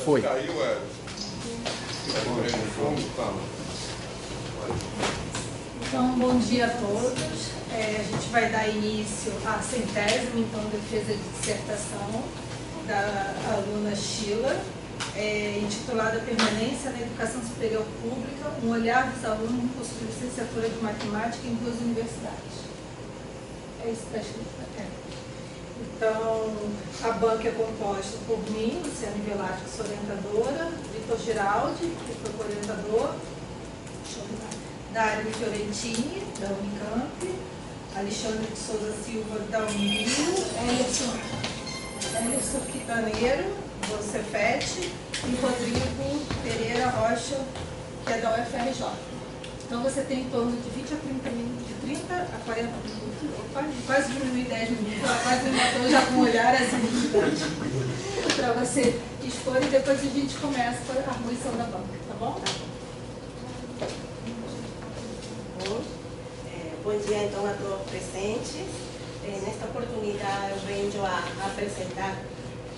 Foi. Caiu, Então, bom dia a todos. A gente vai dar início à 100ª, então, defesa de dissertação da aluna Sheila, intitulada Permanência na Educação Superior Pública, um olhar dos alunos no curso de licenciatura de Matemática em duas universidades. É isso que está escrito na tela. Então, a banca é composta por mim, Luciane Velati, que sou orientadora, Vitor Giraldi, que foi coorientador, Dário Fiorentini, da Unicamp, Alexandre de Souza Silva, da Unirio, Emerson Quitaneiro, do Cefet, e Rodrigo Pereira Rocha, que é da UFRJ. Então, você tem em torno de 20 a 30 minutos, de 30 a 40 minutos, quase diminuí 10 minutos, ela quase me matou já com o olhar assim, para você expor, e depois a gente começa com a arguição da banca, tá bom? Bom dia, então, a todos presentes. Nesta oportunidade, eu venho a apresentar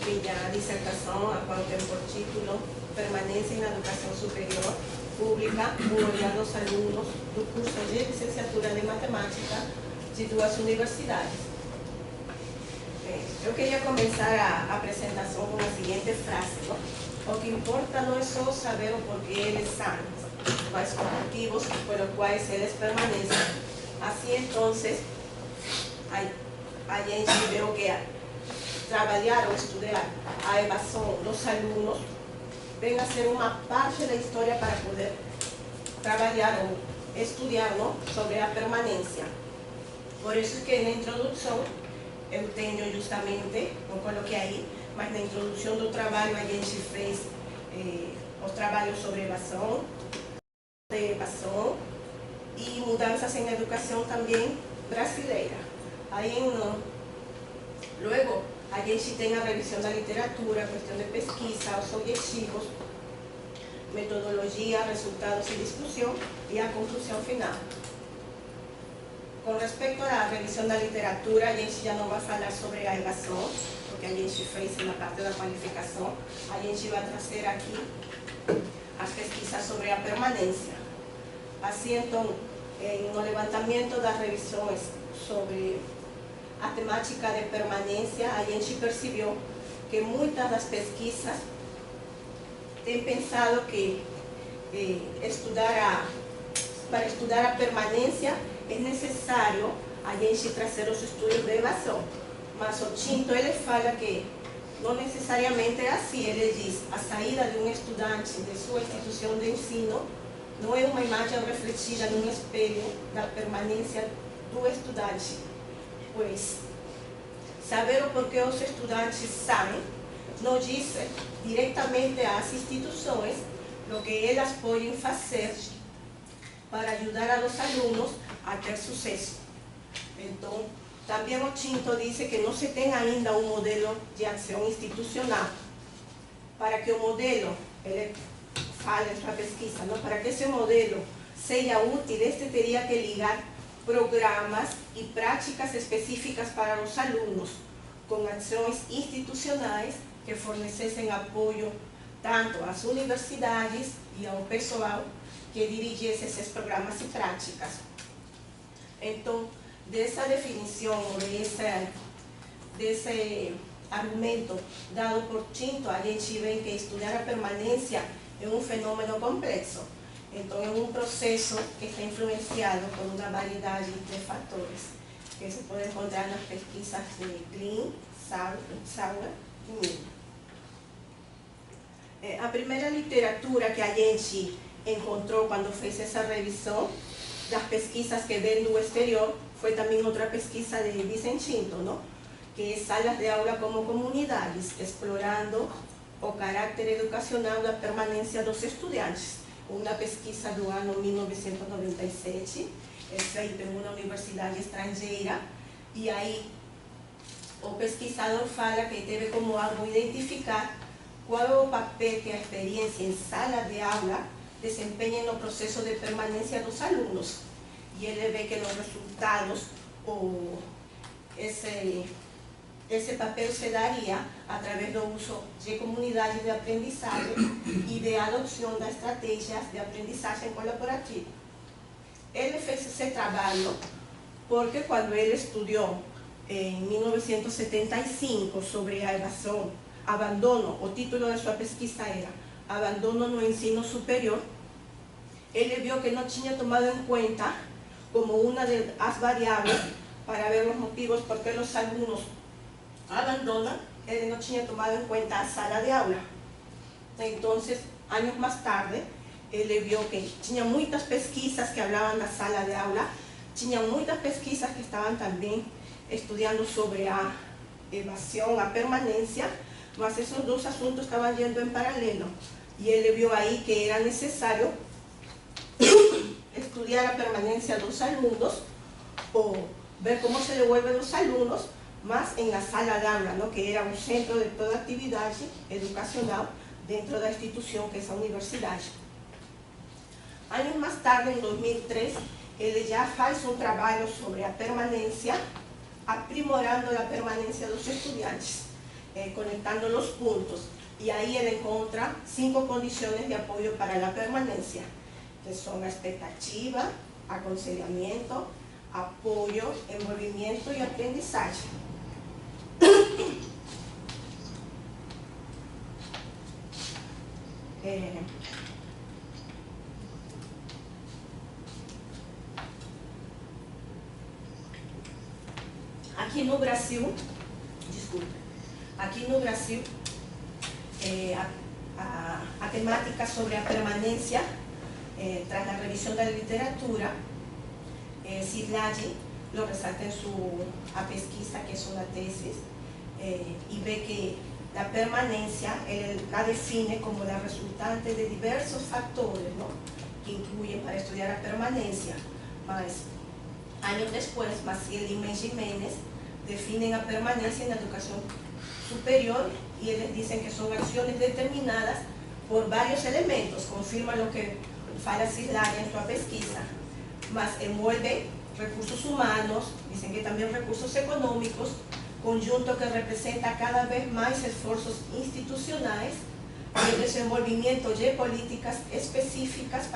minha dissertação, a qual tem por título Permanência na Educação Superior Pública, um olhar dos alunos do curso de licenciatura de Matemática de duas universidades. Eu queria começar a apresentação com a seguinte frase: o que importa não é só saber o porquê eles são, mas os motivos pelos quais eles permanecem. Assim, então, a gente viu que trabalhar ou estudar a evasão dos alunos vem a ser uma parte da história para poder trabalhar ou estudar, não, sobre a permanência. Por isso que na introdução eu tenho justamente, não coloquei aí, mas na introdução do trabalho a gente fez os trabalhos sobre evasão, e mudanças em educação também brasileira. Aí, luego, a gente tem a revisão da literatura, a questão de pesquisa, os objetivos, metodologia, resultados e discussão, e a conclusão final. Com respeito à revisão da literatura, a gente já não vai falar sobre a evasão, porque a gente fez na parte da qualificação. A gente vai trazer aqui as pesquisas sobre a permanência. Assim, então, no levantamento das revisões sobre a temática de permanência, a gente percebeu que muitas das pesquisas têm pensado que para estudar a permanência é necessário a gente trazer os estudos de evasão. Mas o Tinto, ele fala que não necessariamente é assim. Ele diz: a saída de um estudante de sua instituição de ensino não é uma imagem refletida num espelho da permanência do estudante, pois saber o porquê os estudantes saem não diz diretamente às instituições o que elas podem fazer para ajudar os alunos a ter sucesso. Então, também o Tinto diz que não se tem ainda um modelo de ação institucional. Para que o modelo, ele fala em sua pesquisa, não? Para que esse modelo seja útil, este teria que ligar programas e práticas específicas para os alunos, com ações institucionais que fornecessem apoio tanto às universidades e ao pessoal que dirigisse esses programas e práticas. Então, dessa definição, desse argumento dado por Tinto, a gente vê que estudar a permanência é um fenômeno complexo. Então, é um processo que está influenciado por uma variedade de fatores que se pode encontrar nas pesquisas de Klein, Sauer e Miller. A primeira literatura que a gente encontrou quando fez essa revisão das pesquisas que vêm do exterior foi também outra pesquisa de Vicentino, não? Que é Salas de Aula como Comunidades, explorando o caráter educacional da permanência dos estudantes. Uma pesquisa do ano 1997, é feita em uma universidade estrangeira, e aí o pesquisador fala que teve como algo identificar qual é o papel que a experiência em sala de aula desempenha no processo de permanência dos alunos. E ele vê que nos resultados, esse papel se daria através do uso de comunidades de aprendizagem e de adoção das estratégias de aprendizagem colaborativa. Ele fez esse trabalho porque quando ele estudou em 1975 sobre a evasão, abandono, o título da sua pesquisa era Abandono no ensino superior, ele viu que não tinha tomado em conta como uma das variáveis para ver os motivos por que os alunos abandonam, ele não tinha tomado em conta a sala de aula. Então, anos mais tarde, ele viu que tinha muitas pesquisas que falavam da sala de aula, tinha muitas pesquisas que estavam também estudando sobre a evasão, a permanência, mas esses dois assuntos estavam indo em paralelo. E ele viu aí que era necessário estudar a permanência dos alunos, ou ver como se devuelven os alunos, mas em la sala de aula, ¿no? Que era o centro de toda atividade educacional dentro da instituição que é a universidade. Anos mais tarde, em 2003, ele já faz um trabalho sobre a permanência, aprimorando a permanência dos estudantes, conectando os pontos. E aí ele encontra 5 condições de apoio para a permanência, que são a expectativa, aconselhamento, apoio, envolvimento e aprendizagem. Aqui no Brasil, a temática sobre a permanência, tras a revisão da literatura, Szilagyi lo resalta en a pesquisa, que es una tesis, y ve que la permanencia, él la define como la resultante de diversos factores, ¿no? Que incluyen para estudiar la permanencia. Mas, años después, Maciel y Jiménez definen la permanencia en la educación superior y ellos dicen que son acciones determinadas por varios elementos, confirma lo que fala Szilagyi en su pesquisa, mas envuelve recursos humanos, dicen que también recursos económicos, conjunto que representa cada vez más esfuerzos institucionales y el desenvolvimiento de políticas específicas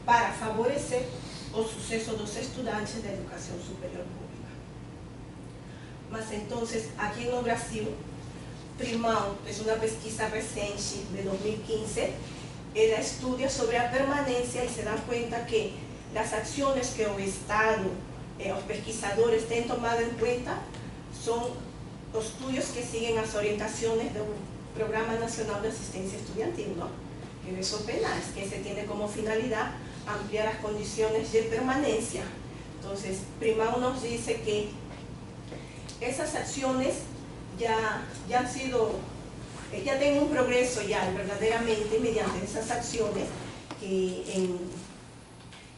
para favorecer o suceso de los estudiantes de educación superior pública. Mas entonces, aquí en Brasil, Primão, es una pesquisa reciente de 2015, ella estudia sobre la permanencia y se da cuenta que las acciones que el Estado, los pesquisadores han tomado en cuenta son los estudios que siguen las orientaciones del Programa Nacional de Asistencia Estudiantil, ¿no? Que son penales, que se tiene como finalidad ampliar las condiciones de permanencia. Entonces, Primão nos dice que esas acciones ya han sido, ya tienen un progreso ya verdaderamente mediante esas acciones que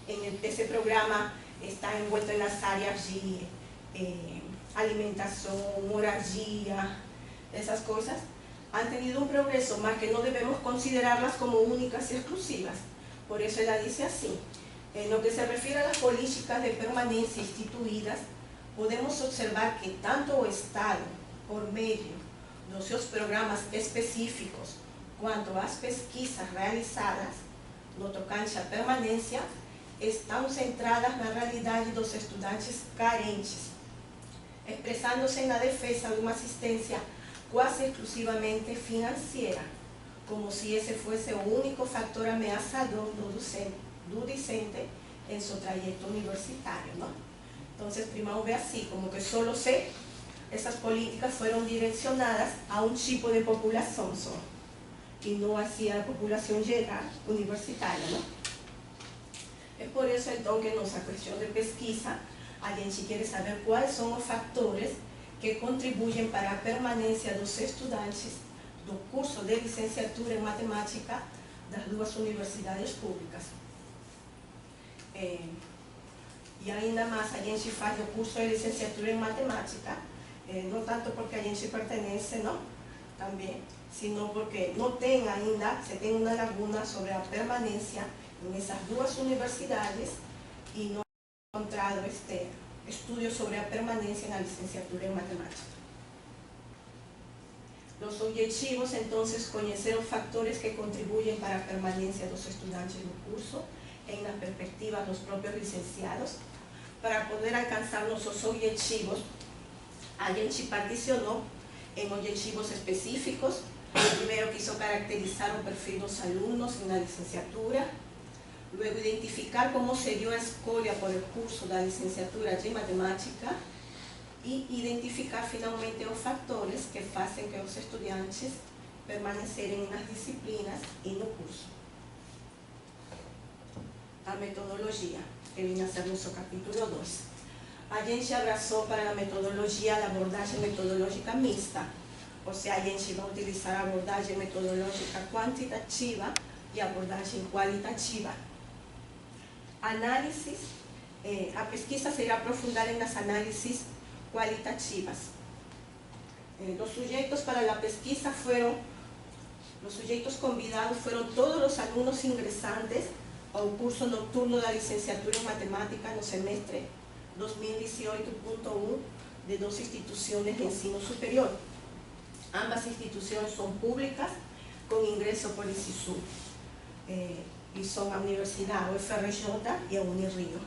en ese programa está envuelto en las áreas de alimentación, moradia, esas cosas, han tenido un progreso, más que no debemos considerarlas como únicas y exclusivas. Por eso ella dice así: en lo que se refiere a las políticas de permanencia instituidas, podemos observar que tanto el Estado, por medio de sus programas específicos, cuanto las pesquisas realizadas, no tocante a permanencia, estão centradas na realidade dos estudantes carentes, expresándose na defesa de uma assistência quase exclusivamente financeira, como se esse fosse o único fator ameaçador do docente em seu trajeto universitário, ¿no? Então, Primão ve assim, como que solo essas políticas foram direcionadas a um tipo de população só, e não hacia a população geral universitária, ¿no? Es por eso entonces que en nuestra cuestión de pesquisa a gente quiere saber cuáles son los factores que contribuyen para la permanencia de los estudiantes do curso de licenciatura en matemática das duas universidades públicas. E ainda mais, a gente faz o curso de licenciatura em matemática, não tanto porque a gente pertenece, não, também, sino porque não tem ainda, se tem uma laguna sobre a permanência en esas duas universidades y no he encontrado estudios sobre la permanencia en la licenciatura en matemática. Los objetivos, entonces, conhecer os factores que contribuem para a permanência dos estudantes no curso, en la perspectiva dos propios licenciados. Para poder alcanzar nuestros objetivos, a gente particionó en objetivos específicos. Primero quiso caracterizar o perfil dos alumnos en la licenciatura, luego identificar cómo se dio a escolha por el curso da licenciatura de matemática y identificar finalmente os factores que hacen que los estudiantes permanecerem nas disciplinas y no curso. A metodologia, que viene a ser nuestro capítulo 2. A gente abraçou para a metodologia a abordagem metodológica mista, ou seja, a gente vai utilizar a abordagem metodológica quantitativa e a abordagem qualitativa. Análisis, a pesquisa se irá aprofundar nas análises qualitativas. Los sujeitos para a pesquisa foram, os sujeitos convidados foram todos os alunos ingressantes ao curso noturno da licenciatura em matemática no semestre 2018.1 de dos instituciones de ensino superior. Ambas instituciones son públicas con ingreso por ICISU y son a Universidad UFRJ y a Unirio.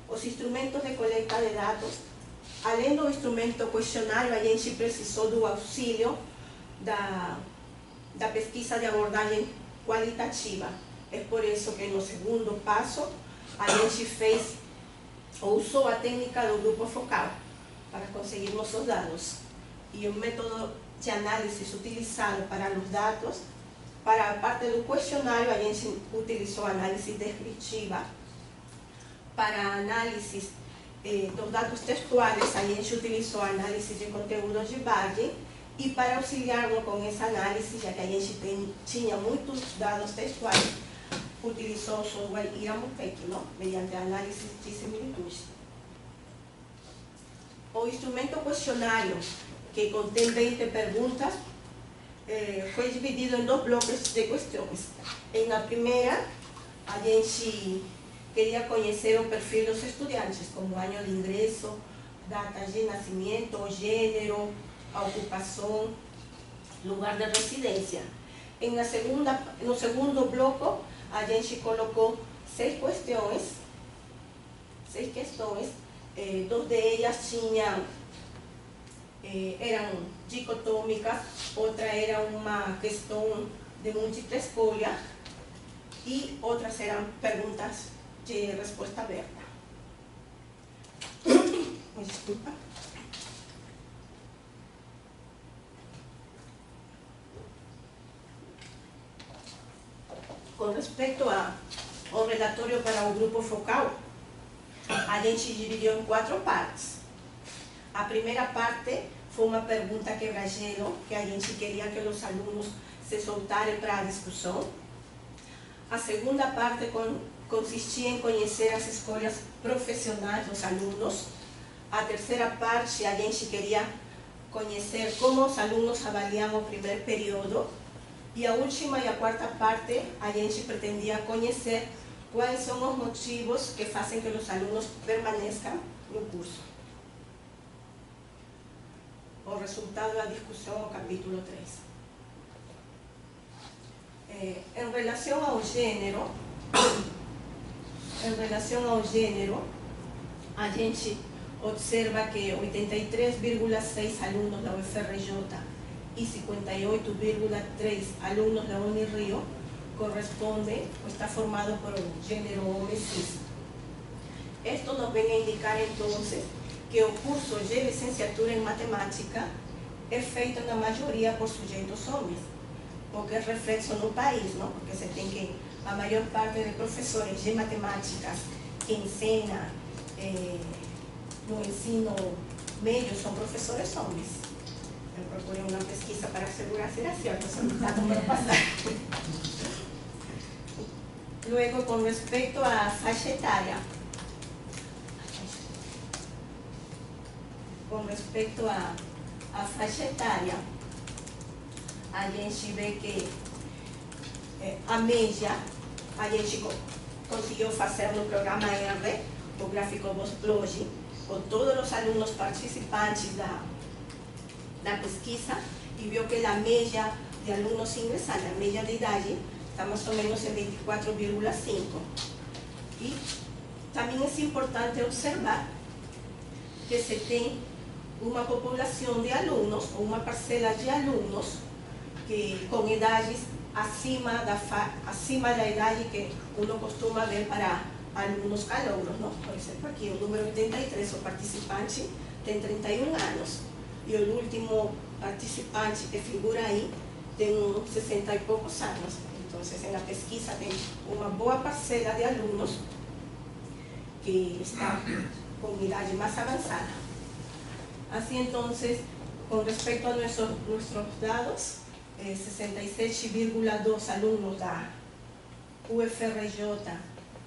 Os instrumentos de coleta de datos, além do instrumento questionário, a gente precisou do auxílio da pesquisa de abordagem qualitativa. É por isso que no segundo passo a gente fez ou usou a técnica do grupo focal para conseguir nossos dados. E o método de análise utilizado para os dados, para a parte do questionário, a gente utilizou a análise descritiva. Para a análise dos dados textuais, a gente utilizou a análise de conteúdo de Bargen. E para auxiliar-nos com essa análise, já que a gente tinha muitos dados textuais, utilizou o software Iramutec, mediante a análise de similitudes. O instrumento questionário, que contém 20 perguntas, foi dividido em 2 blocos de questões. Na primeira, a gente queria conhecer o perfil dos estudantes, como ano de ingresso, data de nascimento, gênero, a ocupação, lugar de residência. No segundo bloco, a gente colocou 6 questões, 2 delas eram dicotômicas, outra era uma questão de múltipla escolha e outras eram perguntas de resposta aberta. Me desculpa. Com respeito ao relatório para o grupo focal, a gente dividiu em 4 partes. A primeira parte foi uma pergunta quebra-gelo, que a gente queria que os alunos se soltassem para a discussão. A segunda parte consistia em conhecer as escolhas profissionais dos alunos. A terceira parte, a gente queria conhecer como os alunos avaliam o primeiro período. E a última e a quarta parte, a gente pretendia conhecer quais são os motivos que fazem que os alunos permaneçam no curso. O resultado da discussão no capítulo 3. Em relação ao gênero, a gente observa que 83,6 alunos da UFRJ e 58,3 alunos da Unirio corresponde ou está formado por o gênero homem cis. Esto nos vem a indicar, então, que o curso de licenciatura em matemática é feito na maioria por sujeitos homens, o que é reflexo no país, não? Porque você tem que a maior parte de professores de matemáticas que ensina no ensino médio são professores homens. Eu procurei uma pesquisa para assegurar se era certo, se não está número passado. Luego, com respeito à faixa etária, a gente vê que a média, a gente conseguiu fazer no programa R, o gráfico com todos os alunos participantes da pesquisa, y vio que la media de alumnos ingresantes, la media de idade, está más o menos en 24,5. Y también es importante observar que se tiene una población de alumnos o una parcela de alumnos que con edades acima de la edad que uno costuma ver para alumnos calouros, ¿no? Por ejemplo, aquí el número 83, o participante, tiene 31 años, y el último participante que figura ahí tiene unos 60 y pocos años. Entonces, en la pesquisa tem una boa parcela de alumnos que están con idade más avanzada. Así entonces, con respecto a nuestros datos, 67,2 alumnos da UFRJ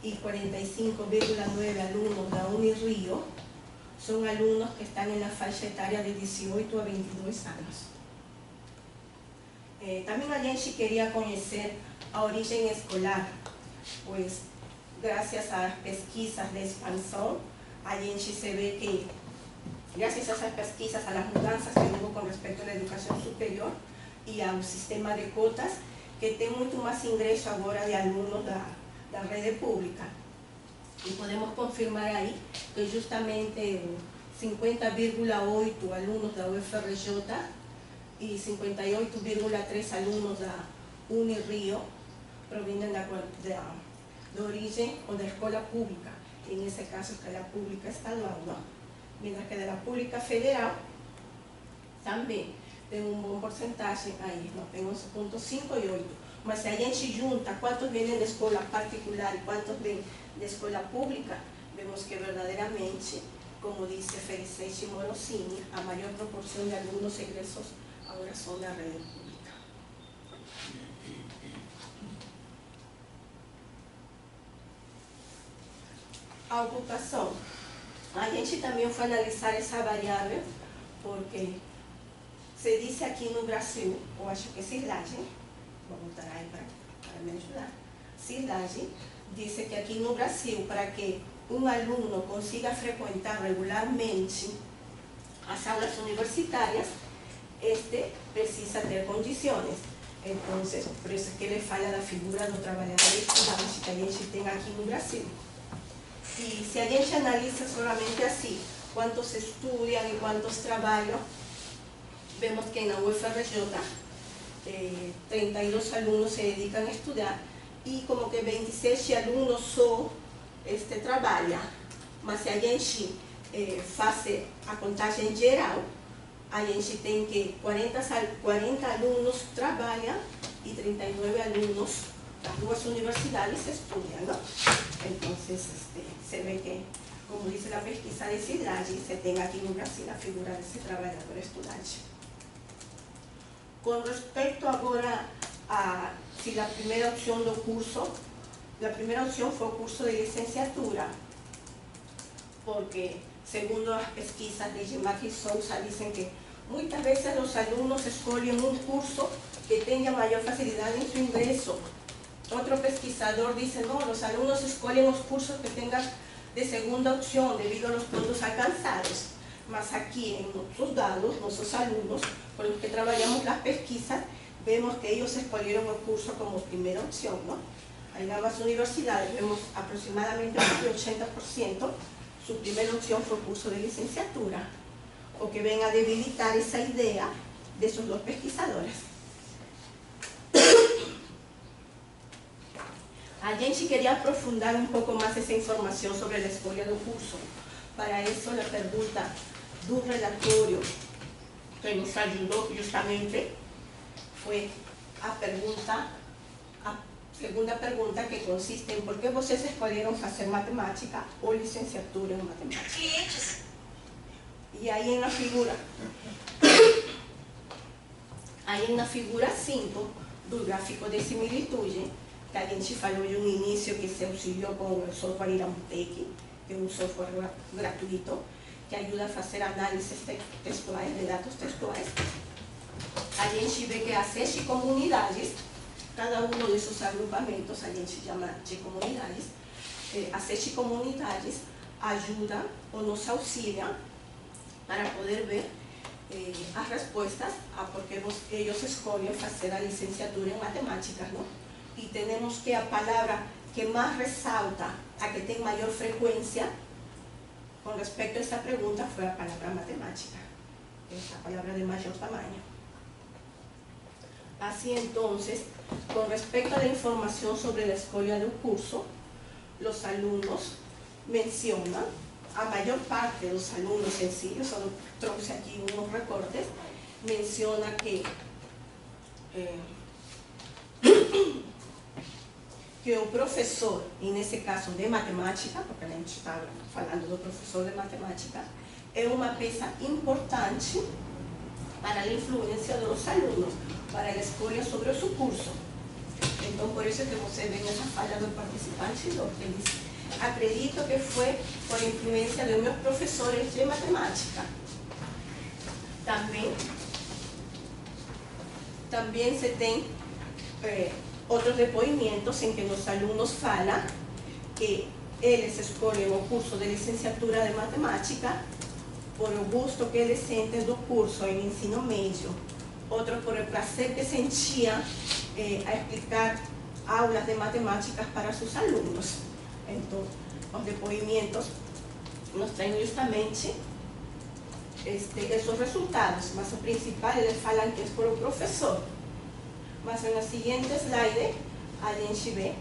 y 45,9 alumnos da Unirio son alumnos que están en la faixa etaria de 18 a 22 años. También a gente quería conocer a origen escolar, pues gracias a las pesquisas de expansión, a gente se ve que gracias a esas pesquisas, a las mudanzas que hubo con respecto a la educación superior y a un sistema de cotas, que tem muito más ingreso agora de alumnos da rede pública. Y podemos confirmar ahí que justamente 50,8 alumnos da UFRJ y 58,3 alumnos da Unirio provienen de origen o de escuela pública, en ese caso es que la pública estadual, ¿no? Mientras que de la pública federal también tiene un buen porcentaje ahí, ¿no? Tem 11,5 y 8. Mas si a gente junta cuántos vienen de escuela particular y cuántos vienen de escuela pública, vemos que verdaderamente, como dice Felicete Morosini, a mayor proporción de algunos egresos ahora son de la red pública. A ocupación. A gente también fue a analizar esa variable porque se dice aquí no Brasil, eu acho que Cirlage, vou botar aí para me ajudar, Cirlage dice que aquí no Brasil, para que un alumno consiga frecuentar regularmente as aulas universitarias, precisa ter condiciones. Entonces, por eso es que le falla la figura do trabalhador estudante que a gente tem aquí no Brasil. Y si a gente analiza solamente así, cuántos estudian y cuántos trabajan, vemos que en la UFRJ 32 alumnos se dedican a estudiar y como que 26 alumnos só trabalham. Mas se a gente faz a contagem geral, a gente tem que 40 alumnos trabalham y 39 alumnos das duas universidades estudian, ¿no? Entonces, se ve que, como dice la pesquisa de Cirlage, se tem aquí en Brasil la figura de ese trabajador estudiante. Con respecto ahora a si la primera opción do curso, la primera opción fue el curso de licenciatura, porque según las pesquisas de Gemaki y Sousa dicen que muchas veces los alumnos escogen un curso que tenga mayor facilidad en su ingreso. Otro pesquisador dice, no, los alumnos escogen los cursos que tengan de segunda opción debido a los puntos alcanzados. Mas aquí en nuestros datos, nuestros alumnos con los que trabajamos las pesquisas, vemos que ellos escogieron el curso como primera opción, ¿no? En ambas universidades vemos aproximadamente el 80%, su primera opción fue el curso de licenciatura, o que ven a debilitar esa idea de esos dos pesquisadores. A gente quería aprofundar un poco más esa información sobre la escolha do curso. Para eso la pregunta do relatorio que nos ayudó justamente fue a segunda pregunta, que consiste en por qué vocês escolheram hacer matemática o licenciatura en matemática. Y ahí en la figura 5 do gráfico de similitude, que a gente falou de um início que se auxiliou com o software Iramptec, que é um software gratuito, que ajuda a fazer análises textuais, de dados textuais. A gente vê que as 6 comunidades, cada um desses agrupamentos, a gente chama de comunidades, as 6 comunidades ajudam ou nos auxiliam para poder ver as respostas a porque ellos escolhem fazer a licenciatura em matemáticas, não? E temos que a palavra que mais ressalta, a que tem maior frequência com respeito a esta pergunta foi a palavra matemática, esta palavra de maior tamanho. Assim, entonces, con respecto a la información sobre la escolha del curso, los alumnos mencionan, a mayor parte de los alumnos en sí, yo solo trouxe aquí unos recortes, menciona que o professor, e nesse caso de matemática, porque a gente está falando do professor de matemática, é uma peça importante para a influência dos alunos, para a escolha sobre o seu curso. Então, por isso que você vê nessa fala do participante, que diz: acredito que foi por influência de meus professores de matemática. Também se tem outros depoimentos em que os alunos falam que eles escolhem o curso de licenciatura de matemática por o gosto que eles sentem do curso em ensino médio, outros por o prazer que sentiam a explicar aulas de matemáticas para seus alunos. Então, os depoimentos nos trazem justamente esses resultados, mas o principal eles falam que é por o professor. Mas no seguinte slide a gente vê,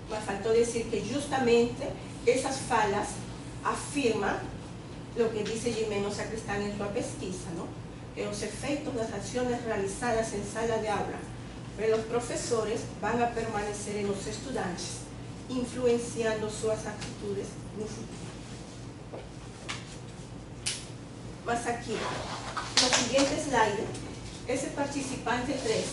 me faltou dizer que justamente essas falas afirmam o que diz Jimeno Sacristán em sua pesquisa, ¿no? Que os efeitos das ações realizadas em sala de aula pelos professores vão a permanecer nos estudantes, influenciando suas atitudes no futuro. Mas aqui, no seguinte slide, esse participante 3,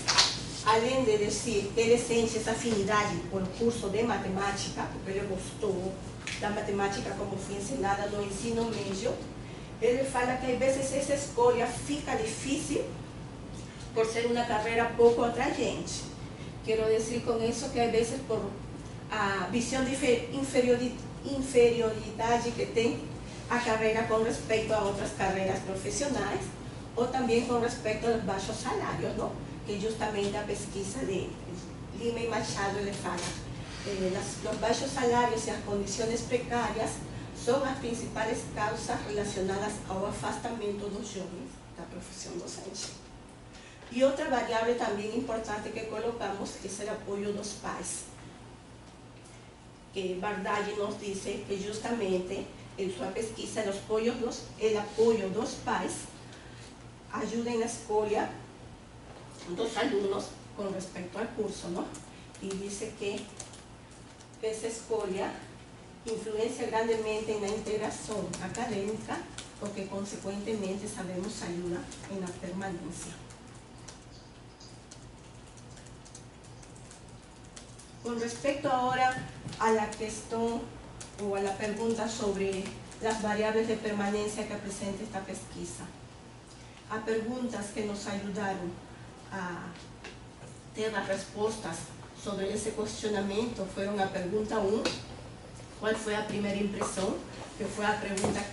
além de dizer que ele sente essa afinidade por curso de matemática, porque ele gostou da matemática como foi ensinada no ensino médio, ele fala que às vezes essa escolha fica difícil por ser uma carreira pouco atraente. Quero dizer com isso que às vezes por a visão de inferioridade que tem a carreira com respeito a outras carreiras profissionais, ou também com respeito aos baixos salários, não? Que justamente a pesquisa de Lima e Machado ele fala, os baixos salários e as condições precárias são as principais causas relacionadas ao afastamento dos jovens da profissão docente. E outra variável também importante que colocamos é o apoio dos pais. Que Bardaggi nos diz que justamente em sua pesquisa o apoio dos pais ajuda na escolha dos alunos com respeito ao curso, não? E diz que essa escolha influencia grandemente na integração acadêmica, o que consequentemente sabemos ajuda na permanência. Com respeito agora à questão ou à pergunta sobre as variáveis de permanência que apresenta esta pesquisa, há perguntas que nos ajudaram a ter as respostas sobre esse questionamento. Foram a pergunta 1, qual foi a primeira impressão, que foi a pergunta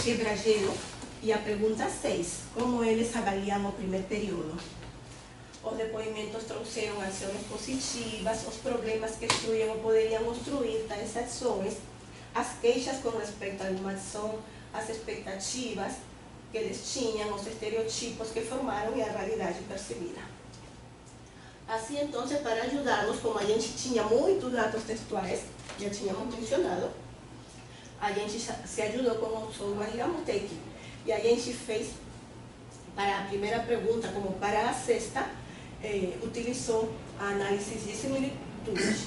quebra-gelo, e a pergunta 6, como eles avaliam o primeiro período. Os depoimentos trouxeram ações positivas, os problemas que excluíam ou poderiam obstruir tais ações, as queixas com respeito a uma ação, as expectativas que eles tinham, os estereotipos que formaram e a realidade percebida. Assim, então, para ajudarmos, como a gente tinha muitos dados textuais, já tínhamos mencionado, a gente se ajudou com o software Iramutec, e a gente fez, para a primeira pergunta como para a sexta, utilizou a análise de similitudes.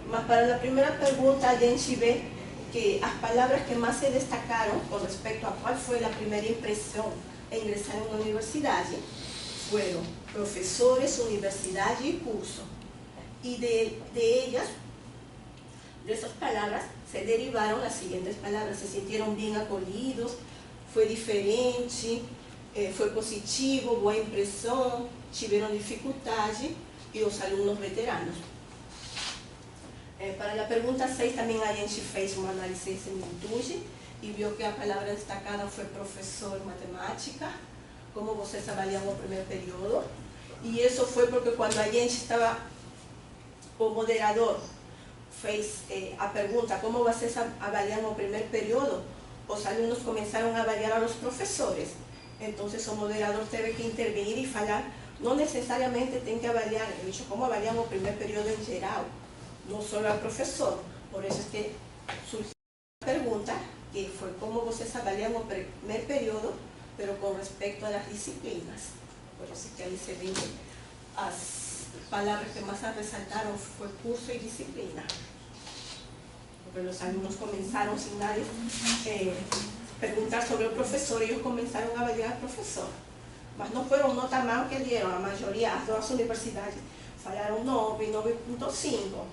Mas para a primeira pergunta a gente vê que as palavras que mais se destacaram com respeito a qual foi a primeira impressão em ingressar em uma universidade foram professores, universidade e curso. E de ellas, dessas palavras, se derivaram as seguintes palavras: se sentiram bem acolhidos, foi diferente, foi positivo, boa impressão, tiveram dificuldade, e os alunos veteranos. Para a pergunta 6 também a gente fez uma análise de similitude, e viu que a palavra destacada foi professor matemática, como vocês avaliam o primeiro período. E isso foi porque quando a gente estava, o moderador fez a pergunta como vocês avaliam o primeiro período, os alunos começaram a avaliar os professores. Então o moderador teve que intervir e falar, não necessariamente tem que avaliar, ele disse como avaliam o primeiro período em geral, não só ao professor. Por isso é que surgiu a pergunta, que foi como vocês avaliam o primeiro período, pero com respeito às disciplinas. Por isso que aí se vê as palavras que mais ressaltaram foi curso e disciplina. Porque os alunos começaram sem nadie perguntar sobre o professor, eles começaram a avaliar o professor. Mas não foram nota mal que deram, a maioria, as duas universidades falaram 9, 9.5,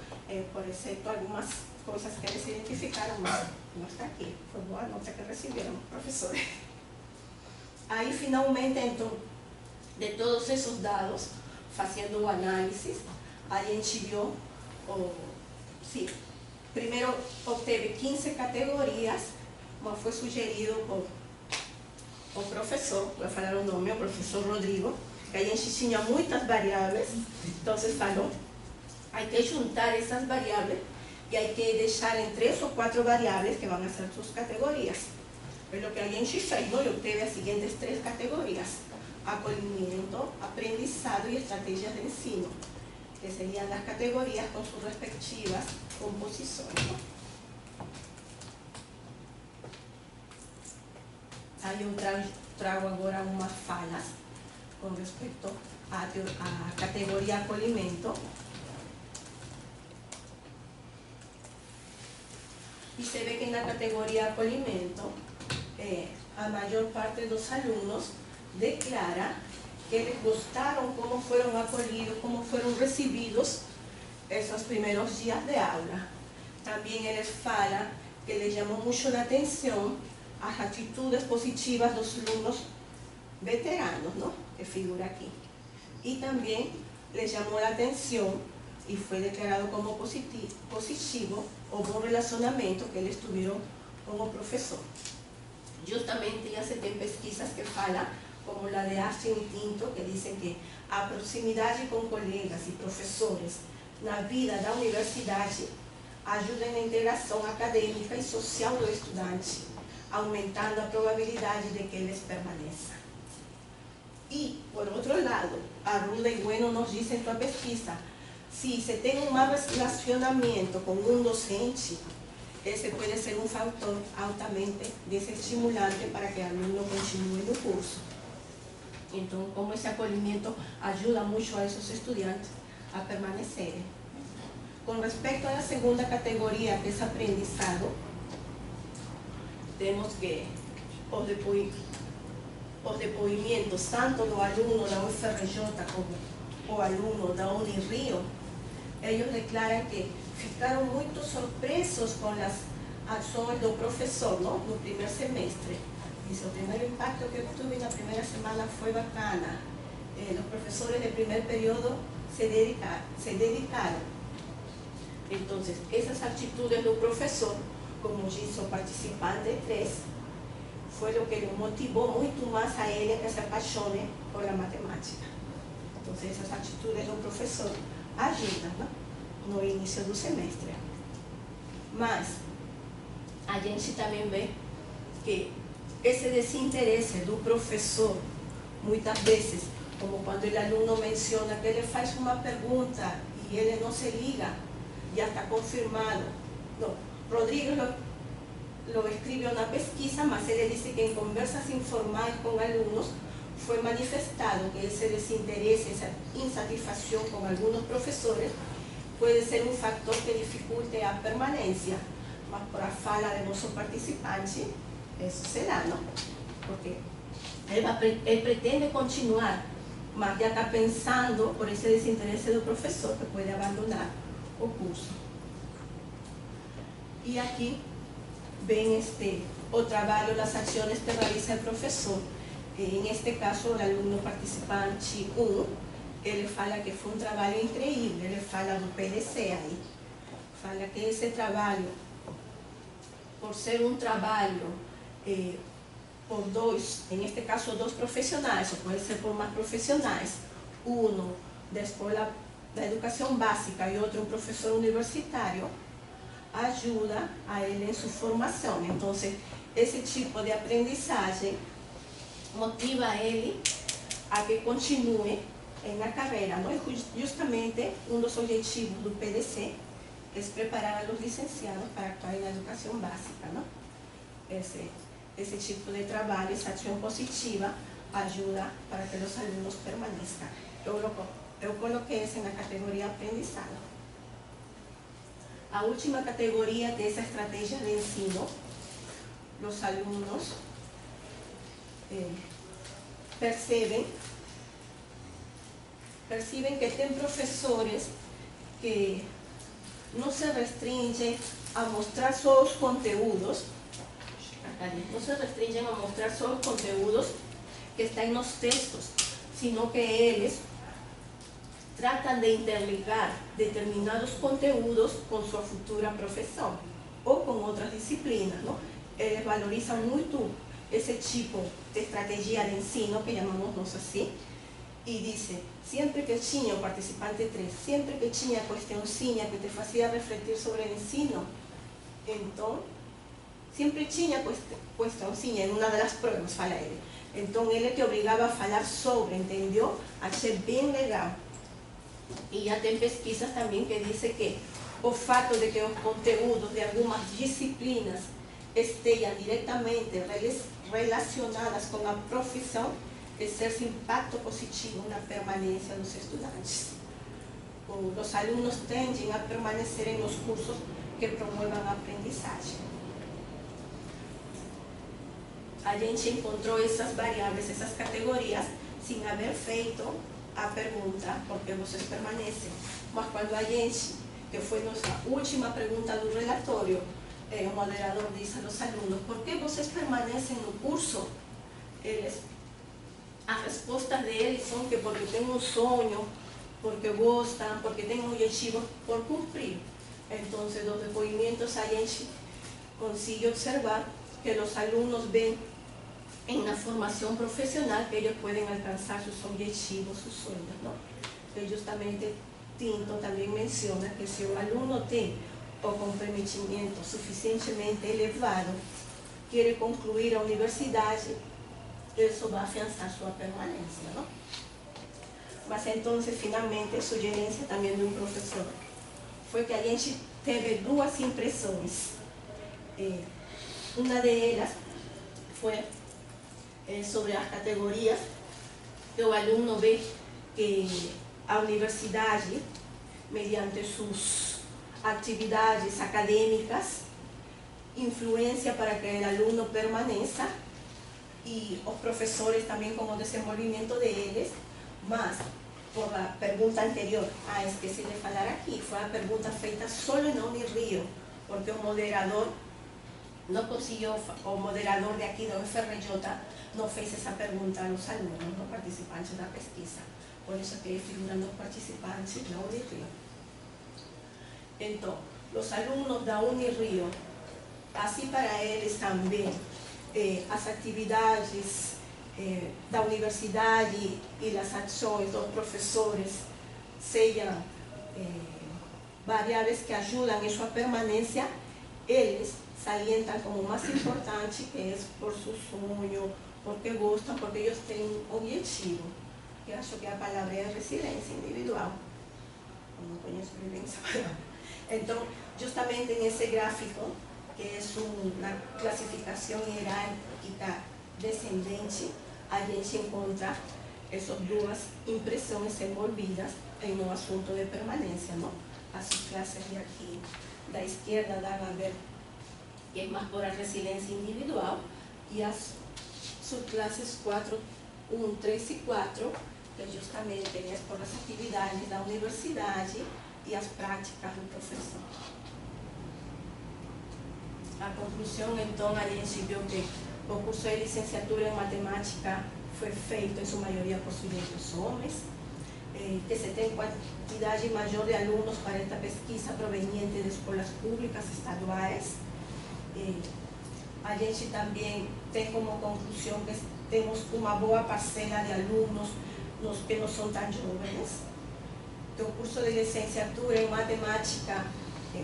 por exceto algumas coisas que eles identificaram, mas não está aqui. Foi boa a nota que receberam, professores. Aí, finalmente, então, de todos esses dados, fazendo o análise, a gente viu, primeiro obteve 15 categorias, como foi sugerido por o professor, vou falar o nome, o professor Rodrigo, que a gente tinha muitas variáveis, então falou, há que juntar essas variáveis e há que deixar em 3 ou 4 variáveis que vão ser suas categorias. Pelo que a gente fez, eu obteve as seguintes 3 categorias: acolhimento, aprendizado e estratégias de ensino, que seriam as categorias com suas respectivas composições. Aí eu trago agora umas falas com respeito à categoria acolhimento. E se vê que na categoria acolhimento, a maior parte dos alunos declara que eles gostaram como foram acolhidos, como foram recebidos esses primeiros dias de aula. Também eles falam que les chamou muito a atenção as atitudes positivas dos alunos veteranos, ¿no?, que figura aqui. E também les chamou a atenção e foi declarado como positivo o bom relacionamento que eles tiveram com o professor. Justamente já se tem pesquisas que falam, como a de Austin e Tinto, que dizem que a proximidade com colegas e professores na vida da universidade ajuda na integração acadêmica e social do estudante, aumentando a probabilidade de que eles permaneçam. E, por outro lado, Arruda e Bueno nos dizem em sua pesquisa, se se tem um mau relacionamento com um docente, esse pode ser um fator altamente desestimulante para que o aluno continue no curso. Então, como esse acolhimento ajuda muito a esses estudantes a permanecerem. Com respeito à segunda categoria, que é aprendizado, temos que os depoimentos tanto do aluno da UFRJ como o aluno da Unirio, eles declaram que ficaram muito surpresos com as ações do professor, ¿no?, no primeiro semestre. Diz, o primeiro impacto que eu tive na primeira semana foi bacana. Os professores de primeiro período se dedicaram. Então, essas atitudes do professor, como disse o participante 3, foi o que lhe motivou muito mais a ele a que se apaixone por a matemática. Então, essas atitudes do professor ajudam, ¿no?, no início do semestre. Mas a gente também vê que esse desinteresse do professor, muitas vezes, como quando o aluno menciona que ele faz uma pergunta e ele não se liga, já está confirmado. Não, Rodrigo lo escreveu na pesquisa, mas ele disse que em conversas informais com alunos foi manifestado que esse desinteresse, essa insatisfação com alguns professores pode ser um fator que dificulte a permanência, mas por a fala de nosso participante, isso será, não? Porque ele pretende continuar, mas já está pensando por esse desinteresse do professor que pode abandonar o curso. E aqui vem o trabalho, as ações que realiza o professor. Em este caso, o aluno participante 1, ele fala que foi um trabalho incrível, ele fala do PDC aí. Fala que esse trabalho por ser um trabalho por dois, em este caso, dois profissionais, ou pode ser por mais profissionais, um da escola da educação básica e outro um professor universitário, ajuda a ele em sua formação. Então, esse tipo de aprendizagem motiva ele a que continue na carreira, não? E justamente um dos objetivos do PDC é preparar os licenciados para atuar na educação básica, não? Esse tipo de trabalho, essa ação positiva, ajuda para que os alunos permaneçam. Eu coloquei isso na categoria aprendizado. A última categoria dessa estratégia de ensino, os alunos percebem que tem professores que não se restringem a mostrar só os conteúdos, que estão nos textos, sino que eles tratam de interligar determinados conteúdos com sua futura profissão ou com outras disciplinas, não? Eles valorizam muito esse tipo de estratégia de ensino, que chamamos nós assim, e dizem, sempre que tinha o participante 3, sempre que tinha questãozinha que te fazia refletir sobre o ensino, então, sempre tinha questãozinha em uma das provas, fala ele. Então, ele te obrigava a falar sobre, entendeu? Achei bem legal. E já tem pesquisas também que dizem que o fato de que os conteúdos de algumas disciplinas estejam diretamente relacionadas com a profissão exerce impacto positivo na permanência dos estudantes. Os alunos tendem a permanecer nos cursos que promovam a aprendizagem. A gente encontrou essas variáveis, essas categorias, sem haver feito a pergunta, por que vocês permanecem. Mas quando a gente, que foi nossa última pergunta do relatório, o moderador disse aos alunos, por que vocês permanecem no curso? As respostas deles são que porque têm um sonho, porque gostam, porque têm um objetivo por cumprir. Então, dos depoimentos, a gente consegue observar que os alunos veem na formação profissional que eles podem alcançar seus objetivos, seus sonhos, não? E justamente Tinto também menciona que se o aluno tem o comprometimento suficientemente elevado, quer concluir a universidade, isso vai afiançar sua permanência, não? Mas então, finalmente, a sugerência também de um professor foi que a gente teve duas impressões. Uma delas foi sobre as categorias que o aluno vê que a universidade, mediante suas atividades acadêmicas, influencia para que o aluno permaneça, e os professores também com o desenvolvimento deles. Mas, por a pergunta anterior, esqueci de falar aqui, foi a pergunta feita só em Unirio, porque o moderador não conseguiu, o moderador de aqui da UFRJ não fez essa pergunta aos alunos, aos participantes da pesquisa. Por isso que figuram os participantes da Unirio. Então, os alunos da Unirio, assim para eles também, as atividades da universidade e as ações dos professores sejam variáveis que ajudam em sua permanência, eles salientam como mais importante que é por seu sonho, porque gostam, porque eles têm um objetivo. Eu acho que a palavra é resiliência individual. Eu não conheço bem essa palavra. Então, justamente nesse gráfico, que é uma classificação hierárquica descendente, a gente encontra essas duas impressões envolvidas em um assunto de permanência, não? As classes de aqui da esquerda dão a ver que é mais por a resiliência individual, e as subclasses 4, 1, 3 e 4, que justamente é por as atividades da universidade e as práticas do professor. A conclusão, então, a gente viu que o curso de licenciatura em matemática foi feito, em sua maioria, por sujeitos homens, que se tem quantidade maior de alunos para esta pesquisa proveniente de escolas públicas estaduais, A gente também tem como conclusão que temos uma boa parcela de alunos que não são tão jovens. Então, o curso de licenciatura em matemática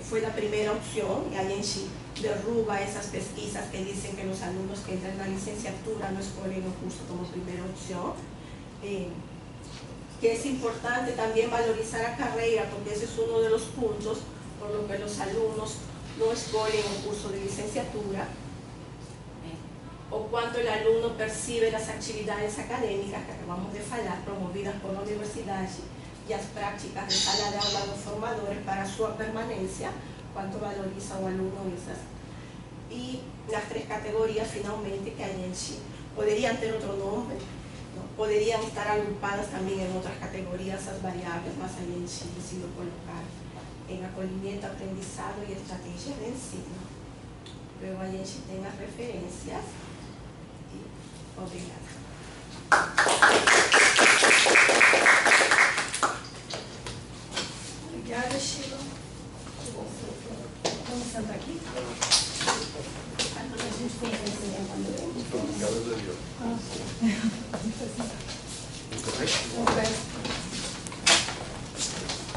foi a primeira opção, e a gente derruba essas pesquisas que dizem que os alunos que entram na licenciatura não escolhem o curso como primeira opção. Que é importante também valorizar a carreira, porque esse é um dos pontos por los que os alunos não escolhem o curso de licenciatura, o quanto o aluno percibe as atividades acadêmicas que acabamos de falar, promovidas por a universidade, e as práticas de sala de aula dos formadores para a sua permanência, quanto valoriza o aluno essas. E nas 3 categorias, finalmente, que a gente poderiam ter outro nome, não? Poderiam estar agrupadas também em outras categorias as variáveis, mas a gente decidiu colocar em acolhimento, aprendizado e estratégia de ensino. Então, a gente tem as referências. E obrigada. Obrigada, Sheila. Vamos sentar aqui? A gente tem que sentar também. Obrigado, Daniel.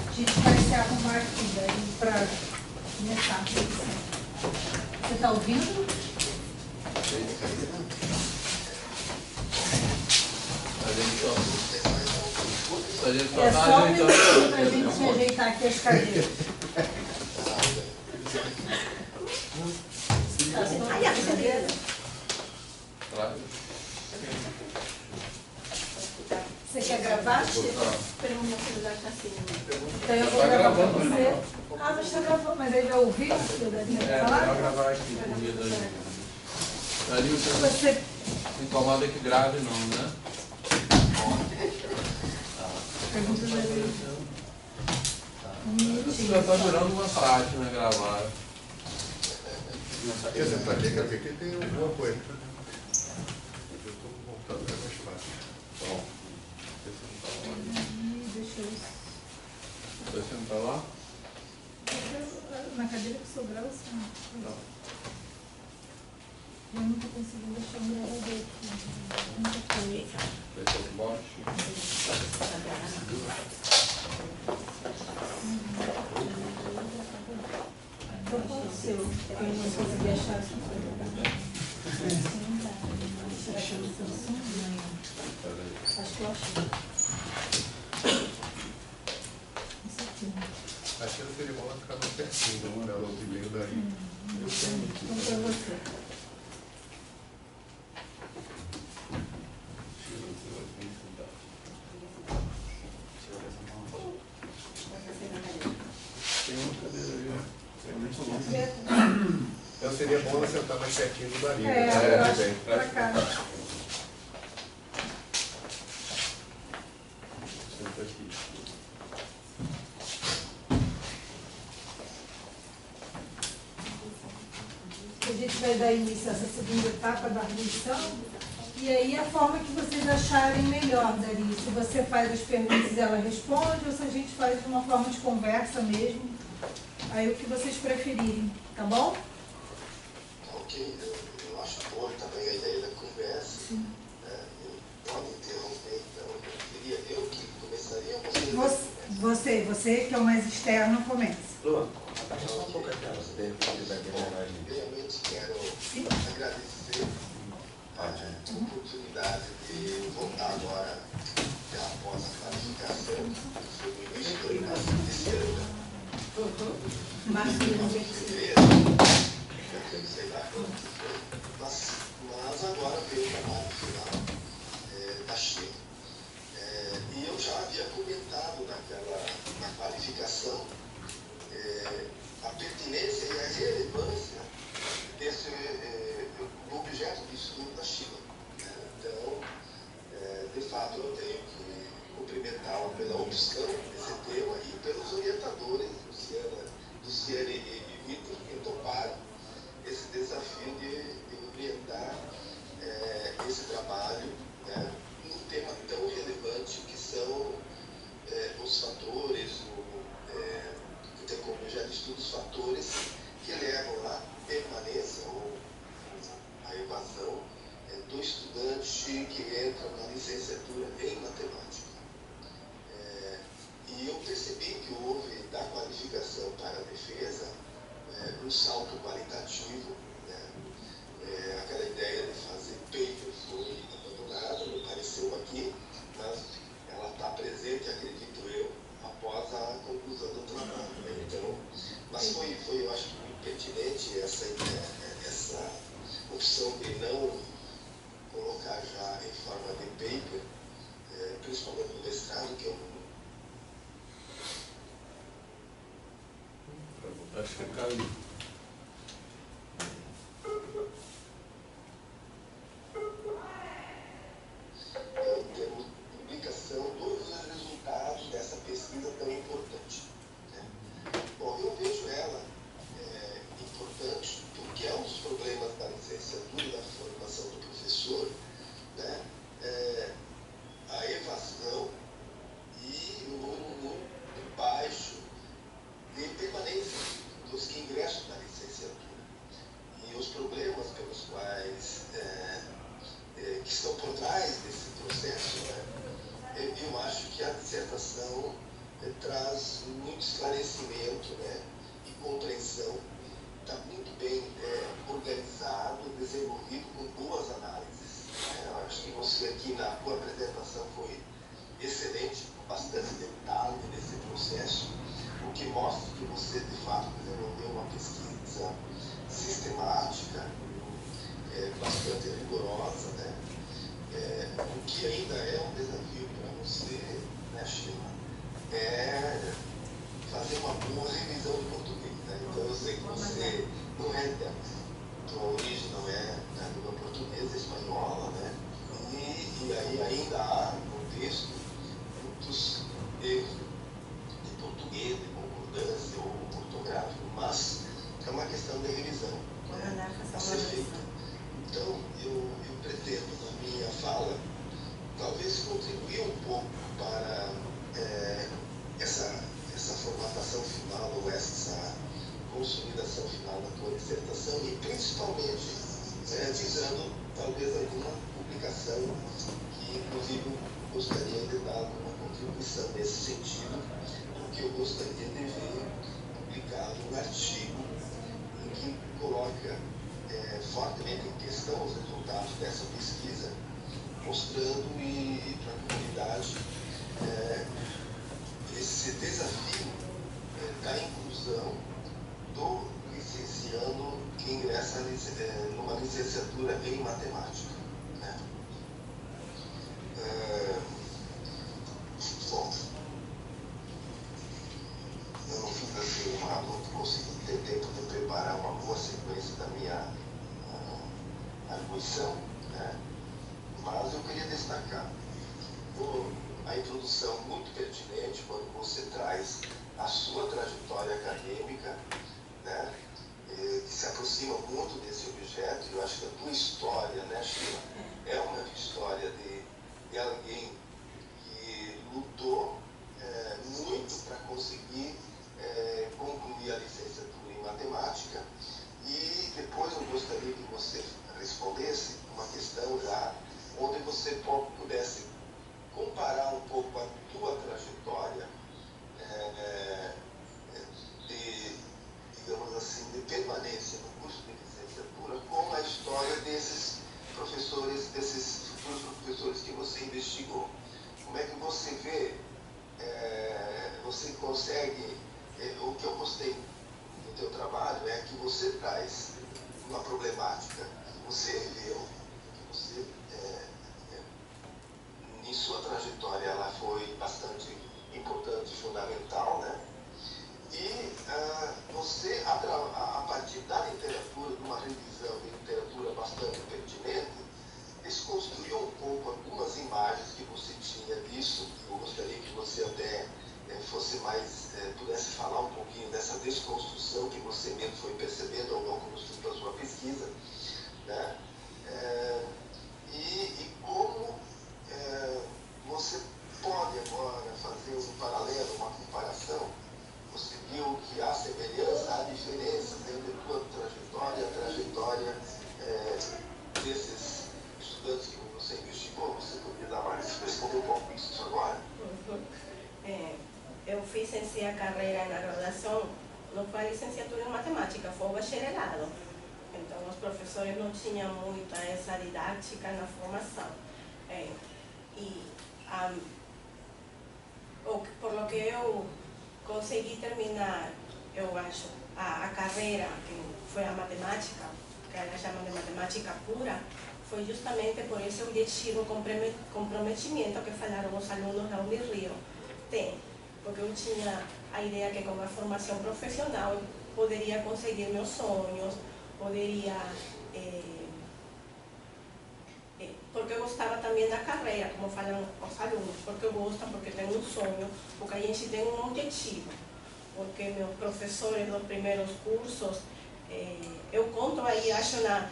A gente vai se arrumar aqui daí para começar a revisão. Você está ouvindo? A gente só É está só um ajeitando. minuto para a gente se ajeitar aqui as cadeiras. Você quer gravar, Chico? Pero meu celular está assim. Então eu vou Tá gravar para gravando, você. Ah, mas está gravando, mas ele vai ouvir o que eu deve falar? Melhor gravar aqui. Ali Você incomoda que grave não, né? pergunta dele. Isso já está virando uma prática, né? Gravar. Quer dizer, para quem quer ver que tem alguma coisa. Eu estou voltando, é mais fácil. Bom, Deixa eu... Você sentar lá? Na cadeira que sobrar, você não. Eu não estou conseguindo achar um gravador aqui. Muita coisa. Deixa eu baixo. Qual é o seu? Eu não consegui achar essa coisa. Será que é o Samsung? Não. Acho que eu achei. Isso aqui. acho que não teria bom ficar mais pertinho, dá uma olhada no e-mail daí. Eu tenho aqui. Então, para você. Tem uma cadeira ali, ó. Então seria bom ela sentar mais pertinho do Dario. Eu acho bem. pra cá. Senta aqui. A gente vai dar início a essa segunda etapa da admissão. E aí a forma que vocês acharem melhor, Dari. Se você faz as perguntas e ela responde, ou se a gente faz de uma forma de conversa mesmo. Aí o que vocês preferirem, tá bom? Ok, eu acho boa também a ideia da conversa. Sim. Pode interromper, então. Eu que começaria ou Você que é o mais externo, comece. Luan, abaixa só um pouco a tela. Realmente quero agradecer a oportunidade de voltar agora após a classificação. Foi no início desse ano. Mas Sei lá quanto foi. Mas agora veio o trabalho final da Chile. E eu já havia comentado na qualificação a pertinência e a relevância desse do objeto de estudo da Chile. Então, de fato, eu tenho que cumprimentá-la pela opção desse tema e pelos orientadores, Luciana e Vitor, que toparam esse desafio de orientar esse trabalho, né, num tema tão relevante que são os fatores, que tem como objeto de estudo os fatores que levam à permanência licenciatura em matemática. E eu percebi que houve, da qualificação para a defesa, um salto qualitativo, né? Aquela ideia de fazer paper foi abandonada, me pareceu aqui, mas ela está presente, acredito eu, após a conclusão do trabalho. Né? Então, mas foi, eu acho que muito pertinente essa opção de não colocar já em forma de paper, principalmente no mestrado, que é um. Acho que caiu. Em termos de publicação dos resultados dessa pesquisa tão importante. Né? Bom, eu vejo ela importante porque é um dos problemas da licenciatura e da formação do professor, né? A evasão e um número muito baixo de permanência dos que ingressam na licenciatura. E os problemas pelos quais que estão por trás desse processo, né? Eu acho que a dissertação traz muito esclarecimento, né? E compreensão, está muito bem organizado, desenvolvido com boas análises. Eu acho que você aqui na tua apresentação foi excelente, com bastante detalhe nesse processo, o que mostra que você de fato desenvolveu uma pesquisa sistemática, bastante rigorosa, né? O que ainda é um desafio para você, né, Sheila, é fazer uma boa revisão do português. Né? Então eu sei que você não é tua origem não é da língua portuguesa, espanhola, né? E aí ainda há no texto muitos erros de português, de concordância ou ortográfico, mas é uma questão de revisão, né, a ser feita. Então, eu pretendo, na minha fala, talvez contribuir um pouco para essa formatação final ou essa consolidação final da tua dissertação e, principalmente, visando talvez alguma publicação que, inclusive, eu gostaria de dar alguma contribuição nesse sentido, porque eu gostaria de ver publicado um artigo em que coloca fortemente em questão os resultados dessa pesquisa, mostrando para a comunidade esse desafio da inclusão do licenciando que ingressa numa licenciatura em matemática. Né? Bom, eu não fiz assim não consegui ter tempo de preparar uma boa sequência da minha arguição, né? Mas eu queria destacar a introdução muito pertinente quando você traz a sua trajetória acadêmica, né? Que se aproxima muito desse objeto. Eu acho que a tua história, né, Sheila, é uma história de alguém que lutou muito para conseguir concluir a licenciatura em matemática. E depois eu gostaria que você respondesse uma questão já onde você pudesse comparar um pouco a tua trajetória de, digamos assim, de permanência no curso de licenciatura com a história desses professores, desses futuros professores que você investigou. Como é que você vê, você consegue, o que eu gostei no teu trabalho é que você traz uma problemática que você viveu, que você, em sua trajetória, ela foi bastante importante e fundamental, né? E você, a partir da literatura, de uma revisão de literatura bastante pertinente, desconstruiu um pouco algumas imagens que você tinha disso. Eu gostaria que você até fosse mais, pudesse falar um pouquinho dessa desconstrução que você mesmo foi percebendo ao longo da sua pesquisa, né? E como você pode agora fazer um paralelo, uma comparação. Você viu que há semelhança, há diferença entre a tua trajetória e a trajetória desses estudantes que você investigou. Você poderia dar mais respostas? sobre um pouco isso agora. Eu fiz a carreira na graduação, não foi a licenciatura em matemática, foi o bacharelado. Então, os professores não tinham muita essa didática na formação. Por lo que eu consegui terminar, eu acho, a carreira, que foi a matemática, que elas chamam de matemática pura, foi justamente por esse objetivo, comprometimento que falaram os alunos da Unirio. Porque eu tinha a ideia que com a formação profissional eu poderia conseguir meus sonhos, poderia... porque eu gostava também da carreira, como falam os alunos, porque gostam, porque tem um sonho, porque a gente tem um objetivo. Porque meus professores dos primeiros cursos, eu conto aí, acho na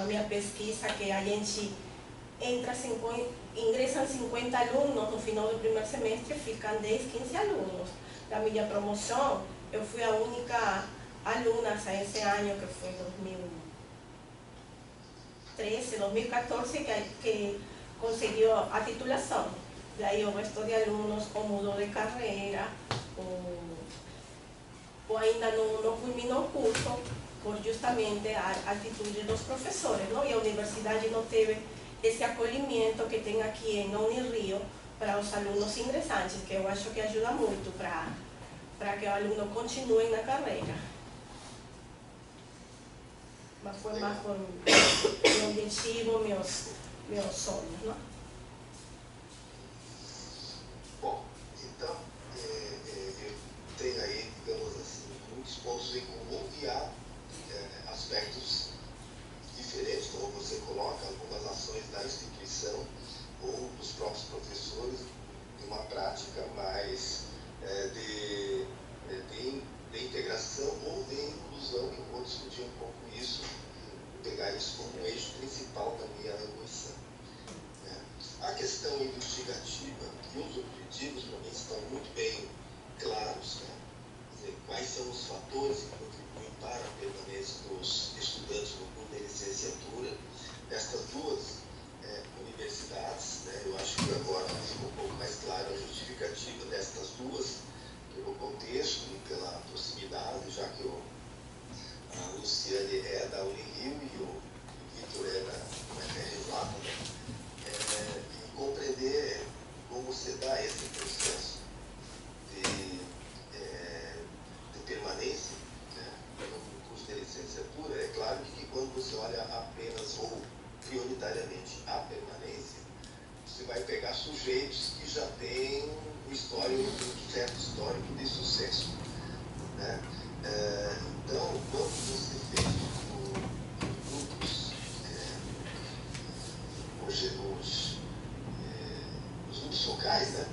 minha pesquisa, que a gente ingressam 50 alunos, no final do primeiro semestre ficam 10, 15 alunos. Da minha promoção, eu fui a única aluna esse ano, que foi 2013, 2014, que conseguiu a titulação. Daí o resto de alunos ou mudou de carreira, ou ainda não culminou o curso, por justamente a atitude dos professores, não? E a universidade não teve esse acolhimento que tem aqui em Unirio para os alunos ingressantes, que eu acho que ajuda muito para que o aluno continue na carreira. Mas foi mais por meu objetivo, meus sonhos, não? Bom, então, eu tenho aí, digamos assim, muitos pontos em comum e há aspectos diferentes, como você coloca, algumas ações da instituição ou dos próprios professores, de uma prática mais de integração ou de inclusão, que eu vou discutir um pouco isso, pegar isso como um eixo principal da minha arguição. A questão investigativa e os objetivos, para mim, estão muito bem claros, né? Quer dizer, quais são os fatores que contribuem para a permanência dos estudantes no curso de licenciatura destas duas universidades, né? Eu acho que agora ficou um pouco mais clara a justificativa destas duas, pelo contexto e pela proximidade, já que a Luciane é da Unirio e o Vitor é da UFRJ, né? E compreender como se dá esse processo de permanência, né, no curso de licenciatura. É claro que quando você olha apenas ou prioritariamente a permanência, você vai pegar sujeitos que já têm um certo histórico de sucesso, né? Então, quando você fez os grupos focais, né?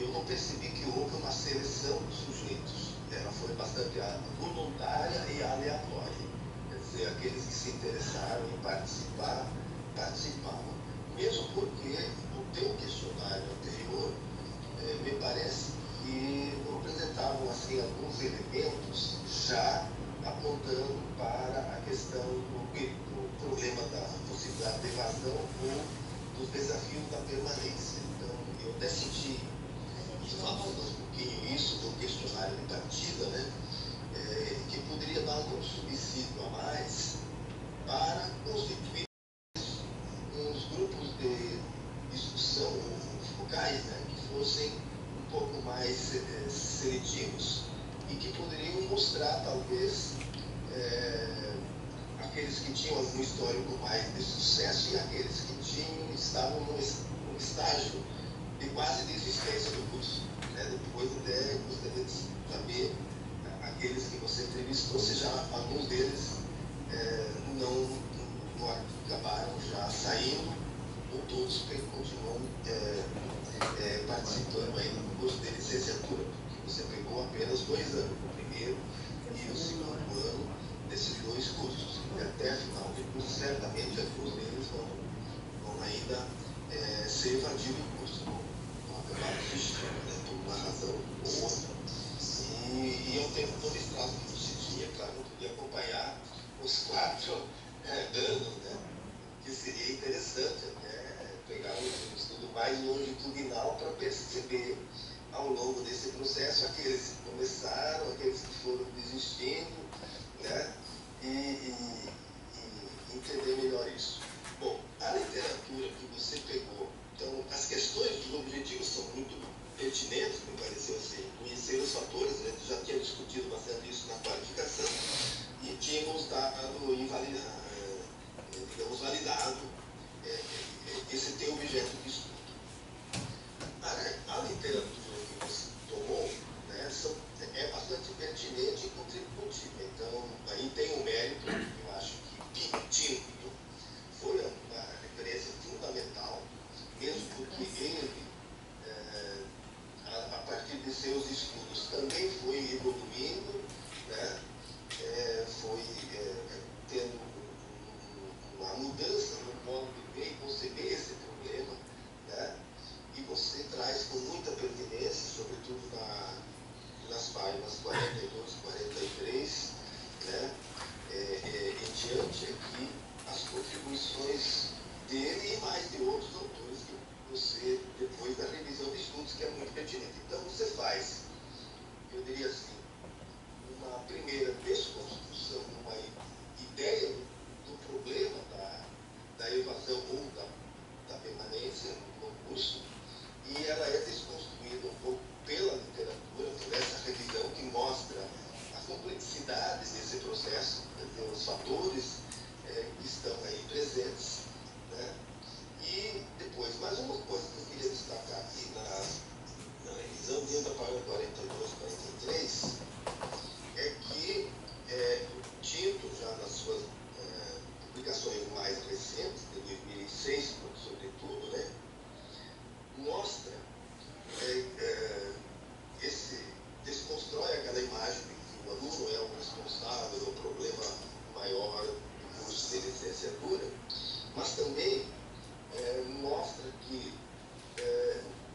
Eu não percebi que houve uma seleção dos sujeitos. Ela foi bastante voluntária e aleatória. Quer dizer, aqueles que se interessaram em participar, participavam. Mesmo porque o teu questionário anterior me parece que apresentavam assim, alguns elementos já apontando para a questão do problema da possibilidade de evasão ou dos desafios da permanência. Então, eu até senti, falando um pouquinho isso do questionário de partida, né, que poderia dar algum subsídio a mais para constituir uns grupos de discussão ou focais, né, que fossem um pouco mais seletivos e que poderiam mostrar, talvez, aqueles que tinham algum histórico mais de sucesso e aqueles que estavam num estágio de quase desistência do curso. Né? Depois até gostaria de saber aqueles que você entrevistou, se já alguns deles não acabaram já saindo, ou todos continuam participando ainda do curso de licenciatura, porque você pegou apenas 2 anos, o primeiro e o segundo ano desses 2 cursos. E até a final do curso, certamente, alguns deles vão ainda ser evadidos do curso, vão acabar desistindo, né, por uma razão ou outra. E eu tenho todo esse traço que você tinha, claro, não podia acompanhar os 4 anos, né? que seria interessante até pegar um estudo mais longitudinal para perceber ao longo desse processo aqueles que começaram, aqueles que foram desistindo, né? E entender melhor isso. Bom, a literatura que você pegou, então as questões dos objetivos são muito pertinentes, me pareceu assim, conhecer os fatores, a gente já tinha discutido bastante isso na qualificação e tínhamos validado esse teu objeto de estudo. A literatura que você tomou, né, é bastante pertinente e contributiva. Então, aí tem um mérito, eu acho que Pinto foi uma referência fundamental, mesmo porque ele, a partir de seus estudos, também foi evoluindo, né, foi tendo uma mudança no modo de ver e conceber esse problema, né? E você traz com muita pertinência, sobretudo nas páginas 42, 43, né? Em diante aqui, as contribuições dele e mais de outros autores que você, depois da revisão de estudos, que é muito pertinente. Então você faz, eu diria assim, uma primeira desconstrução, uma ideia do problema da evasão ou da permanência no curso, e ela é desconstruída um pouco pela literatura, por essa revisão que mostra a complexidade desse processo, os fatores que estão aí presentes, né? E depois, mais uma coisa que eu queria destacar aqui na revisão, dentro da página 42, 43, é que o Tinto, já nas suas publicações mais recentes, de 2006, sobretudo, né, mostra, desconstrói aquela imagem de que o aluno é o responsável, o problema maior do curso de licenciatura, mas também mostra que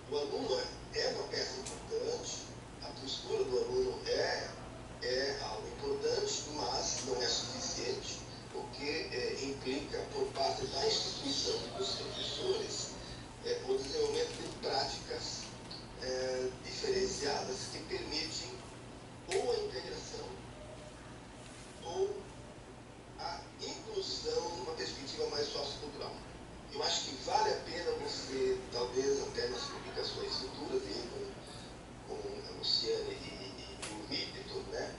o aluno é uma peça importante, a postura do aluno é algo importante, mas não é suficiente, porque implica, por parte da instituição e dos professores, o desenvolvimento de práticas diferenciadas que permitem ou a integração ou a inclusão numa perspectiva mais sociocultural. Eu acho que vale a pena você, talvez até nas publicações futuras, com a Luciane e o Victor, né,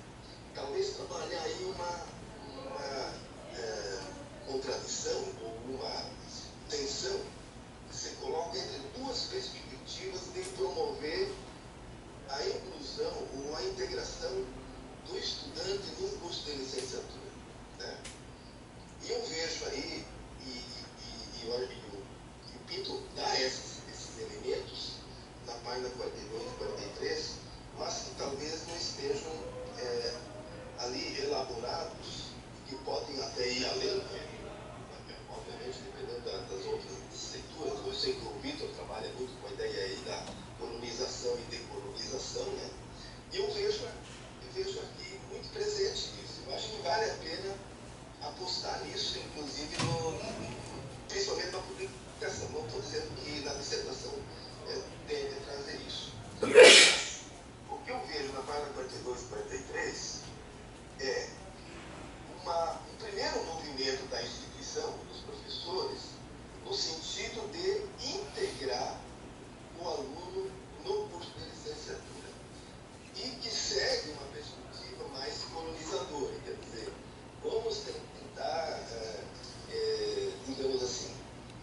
talvez trabalhar aí uma contradição ou uma tensão que se coloca entre duas perspectivas de promover a inclusão ou a integração do estudante num curso de licenciatura, né? E eu vejo aí, e o Pinto dá esses elementos na página 42 e 43, mas que talvez não estejam ali elaborados, que podem até ir além, obviamente, dependendo das outras leituras. Eu sei que o Victor trabalha muito com a ideia aí da colonização e decolonização, né? E eu vejo aqui muito presente nisso. Eu acho que vale a pena apostar nisso, inclusive, principalmente na publicação. Não estou dizendo que na dissertação tende a trazer isso. O que eu vejo na página 42 e 43 é um primeiro movimento da instituição, dos professores, no sentido de integrar o aluno no curso de licenciatura e que segue uma perspectiva mais colonizadora, quer dizer, vamos tentar, digamos assim,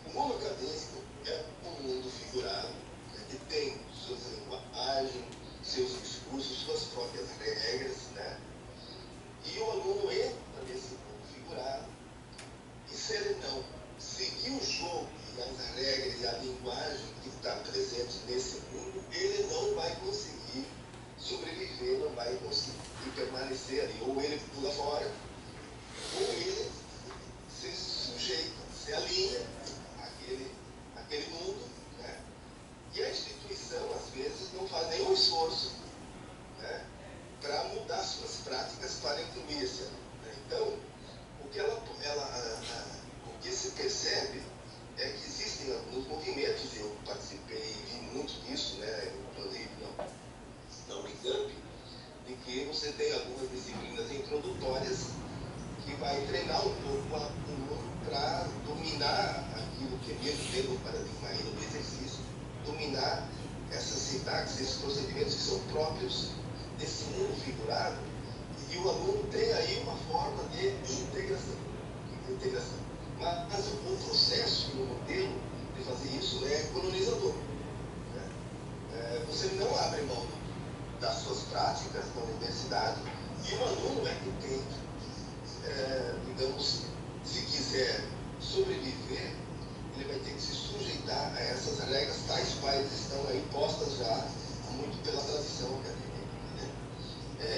o mundo acadêmico é um mundo figurado, né, que tem suas linguagens, seus discursos, suas próprias regras, né? E o aluno entra nesse mundo figurado e se ele não seguir o jogo e as regras e a linguagem que está presente nesse mundo, ele não vai conseguir sobreviver, não vai conseguir permanecer ali. Ou ele pula fora, ou ele se sujeita, se alinha àquele mundo, né? E a instituição, às vezes, não faz nenhum esforço, né, para mudar suas práticas para incluir esse aluno, né? Então, o que se percebe porque você tem algumas disciplinas introdutórias que vai treinar um pouco o aluno para dominar aquilo que é mesmo tendo um paradigma ainda do exercício, dominar essas sintaxes, esses procedimentos que são próprios desse mundo figurado, e o aluno tem aí uma forma de integração. Mas o processo e o modelo de fazer isso é colonizador. Né? Você não abre mão das suas práticas na universidade, e o aluno é que tem, digamos, se quiser sobreviver, ele vai ter que se sujeitar a essas regras tais quais estão aí postas já muito pela tradição acadêmica. Né?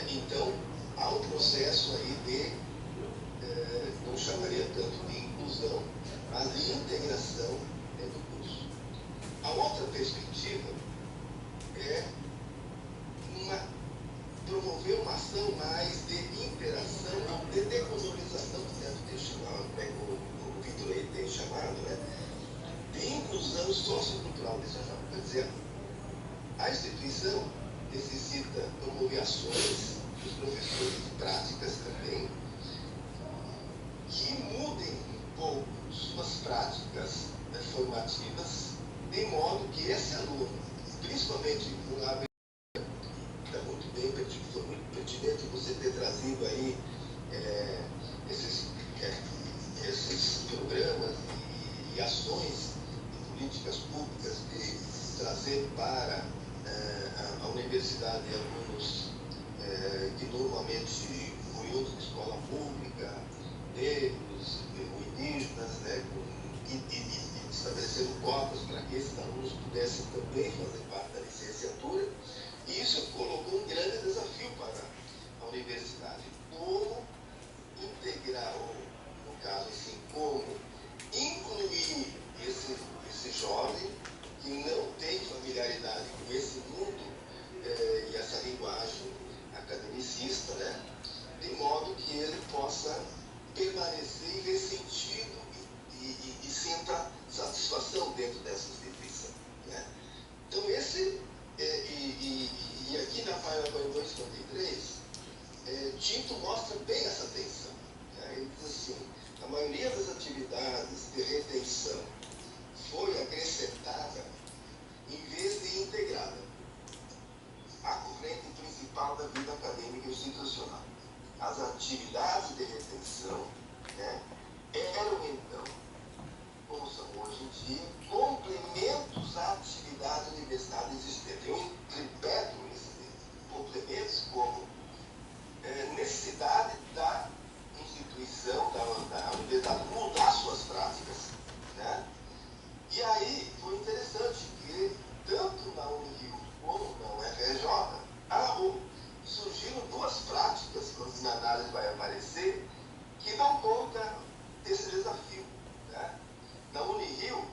Então, há um processo aí de, não chamaria tanto de inclusão, mas de integração dentro do curso. A outra perspectiva é promover uma ação mais de interação, de decolonização, como é que o Vitor aí tem chamado, né? De inclusão sociocultural desse jovem. Quer dizer, a instituição necessita promover ações dos professores, práticas também, que mudem um pouco suas práticas formativas, de modo que esse aluno, principalmente com a está muito bem, foi muito pertinente você ter trazido aí esses programas e ações de políticas públicas de trazer para a universidade alunos que normalmente oriundos de escola pública, negros, indígenas, né, e estabelecendo cotas para que esses alunos pudessem também fazer parte da licenciatura. E isso colocou um grande desafio para a universidade. Como integrar, ou no caso assim, como incluir esse jovem que não tem familiaridade com esse mundo e essa linguagem academicista, né? De modo que ele possa permanecer e ver sentido e sinta satisfação dentro dessa instituição. Né? Então, e aqui na página 253, Tinto mostra bem essa tensão. Né? Ele diz assim: a maioria das atividades de retenção foi acrescentada em vez de integrada à corrente principal da vida acadêmica e institucional. As atividades de retenção, né, eram então, como são hoje em dia, complementos à atividade da universidade existente. Eu repito esses complementos como necessidade da instituição, da universidade mudar suas práticas. Né? E aí foi interessante que, tanto na Unirio como na UFRJ, surgiram duas práticas, quando na análise vai aparecer, que dão conta desse desafio. Né? Na Unirio,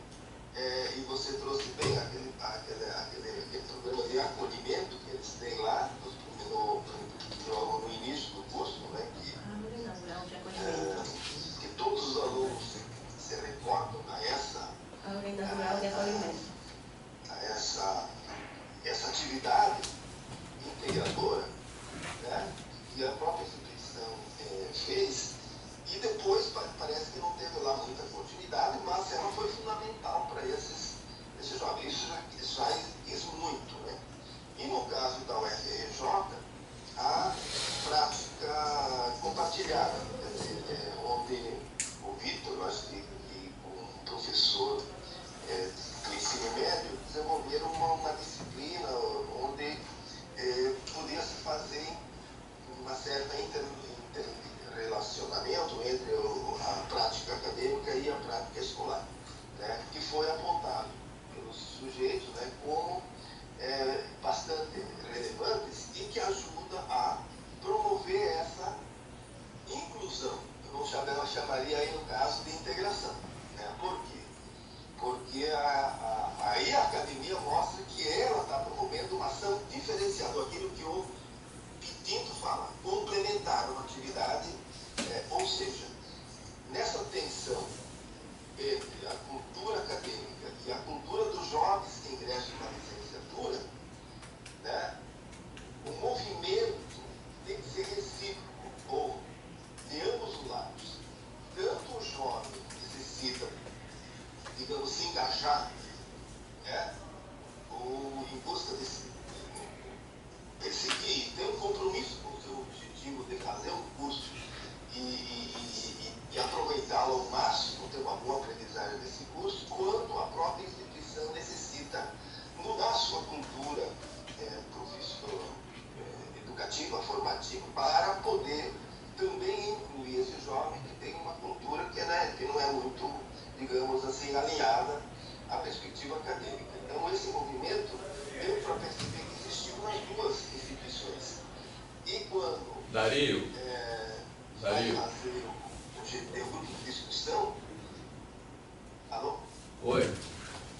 e você trouxe bem aquele programa de acolhimento que eles têm lá no início do curso, né? Que todos os alunos se recordam a essa atividade integradora, né? Que a própria instituição fez, e depois parece que não teve lá muita continuidade, mas ela foi fundamental para esses jovens. Isso já diz muito. Né? E no caso da UFRJ, a prática compartilhada, onde o Vitor, acho que o professor do ensino médio, desenvolveram uma disciplina onde podia se fazer uma certa interrelacionamento entre a prática acadêmica e a prática escolar, né, que foi apontado pelos sujeitos, né, como bastante relevantes e que ajuda a promover essa inclusão. Eu chamaria aí, no caso, de integração. Né? Por quê? Porque aí a academia mostra que ela está promovendo uma ação diferenciadora, aquilo que o Tinto fala, complementar uma atividade, ou seja, nessa tensão entre a cultura acadêmica e a cultura dos jovens que ingressam na licenciatura, né, o movimento digamos assim, alinhada à perspectiva acadêmica. Então, esse movimento deu para perceber que existiu nas duas instituições. E quando Dario. vai fazer o grupo de discussão, alô? Oi.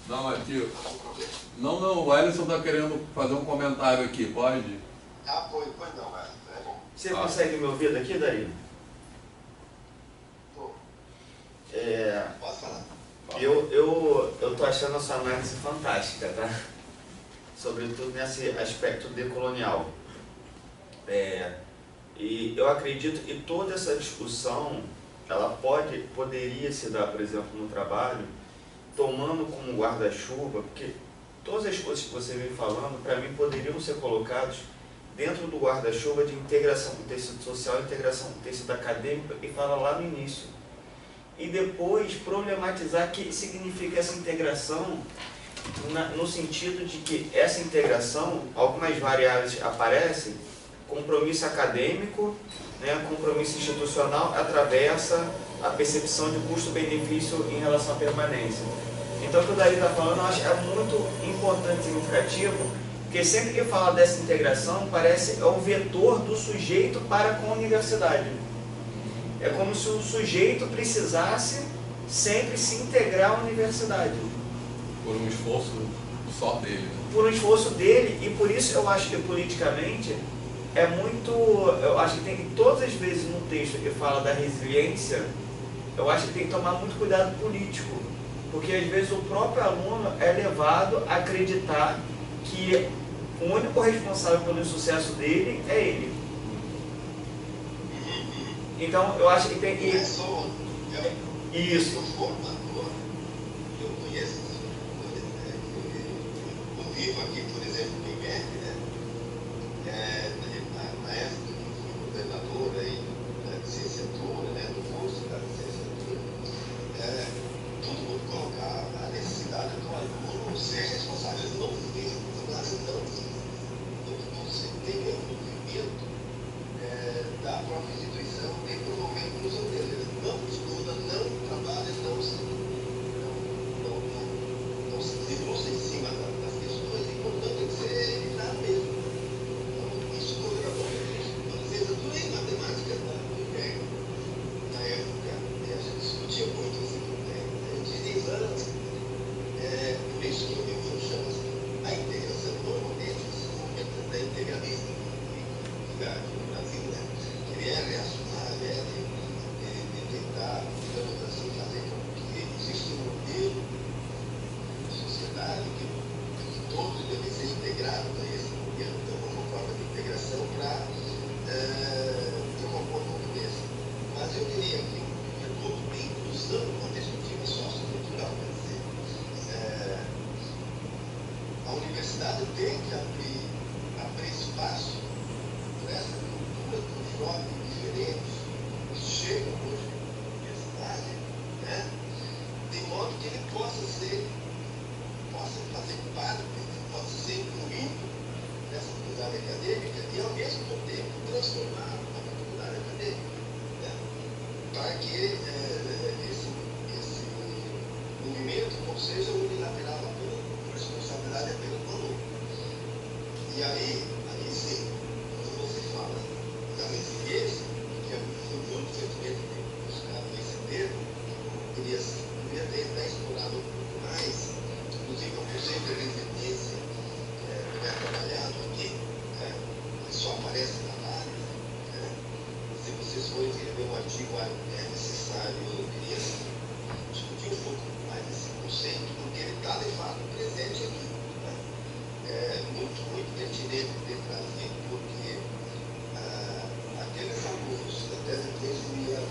Não, é tio. Algum problema? Não, o Ellison está querendo fazer um comentário aqui, pode? Ah, pois não, é bom. Você consegue me ouvir daqui, Dario? Tô. É, Posso falar? eu tô achando a sua análise fantástica, tá? Sobretudo nesse aspecto decolonial. E eu acredito que toda essa discussão, ela poderia se dar, por exemplo, no trabalho, tomando como guarda-chuva, porque todas as coisas que você vem falando, para mim, poderiam ser colocadas dentro do guarda-chuva de integração com o tecido social, integração com o tecido acadêmico, e fala lá no início. E depois problematizar o que significa essa integração, no sentido de que essa integração, algumas variáveis aparecem, compromisso acadêmico, né, compromisso institucional, atravessa a percepção de custo-benefício em relação à permanência. Então, o que o Dario está falando, eu acho que é muito importante e significativo, porque sempre que fala dessa integração, parece o vetor do sujeito para com a universidade. É como se o sujeito precisasse sempre se integrar à universidade. Por um esforço só dele. Por um esforço dele, e por isso eu acho que politicamente é muito... Eu acho que tem que, todas as vezes no texto que fala da resiliência, eu acho que tem que tomar muito cuidado político, porque às vezes o próprio aluno é levado a acreditar que o único responsável pelo insucesso dele é ele. Então, eu acho que tem que... Isso. Eu conheço, eu vivo aqui, por exemplo, no IMEC, né? Na época que eu fui coordenador aí, da licenciatura, né? Do curso da licenciatura, todo mundo colocava a necessidade do aluno ser responsável. Eu não fiz, não se tem envolvimento da própria instituição nem promover a inclusão dele. Ele não estuda, não trabalha, não se debruça em cima das questões e, portanto, tem que ser eliminado mesmo. Então, isso coordenador da licenciatura em matemática da UNEG, na época, a gente discutia muito assim com o técnico. A gente diz antes, por isso que eu chamo assim, a integração normalmente, esse movimento da integralismo no Brasil, né? Ele é reacionário, é de tentar, digamos assim, fazer com que exista um modelo de sociedade que todos devem ser integrados a esse modelo. Então, uma forma de integração para promover um pouco desse. Mas eu diria que o todo de inclusão, uma perspectiva sociocultural, quer dizer, a universidade tem que abrir espaço para essa cultura dos jovens diferentes que chegam hoje na universidade, né? De modo que ele possa fazer parte, possa ser incluído nessa comunidade acadêmica e, ao mesmo tempo, transformar a comunidade acadêmica, né? Para que esse movimento não seja unilateral apenas, a responsabilidade é apenas do aluno. E aí sim, quando você fala da resiliência, que é muito sentimento de buscar esse termo, eu queria ter explorado um pouco mais, inclusive o conceito de resiliência que é trabalhado aqui, que só aparece na análise. Se vocês forem escrever um artigo, é necessário, eu queria discutir um pouco mais esse conceito, porque ele está de fato presente aqui. Muito pertinente de trazer, porque aqueles alunos da tese de engenharia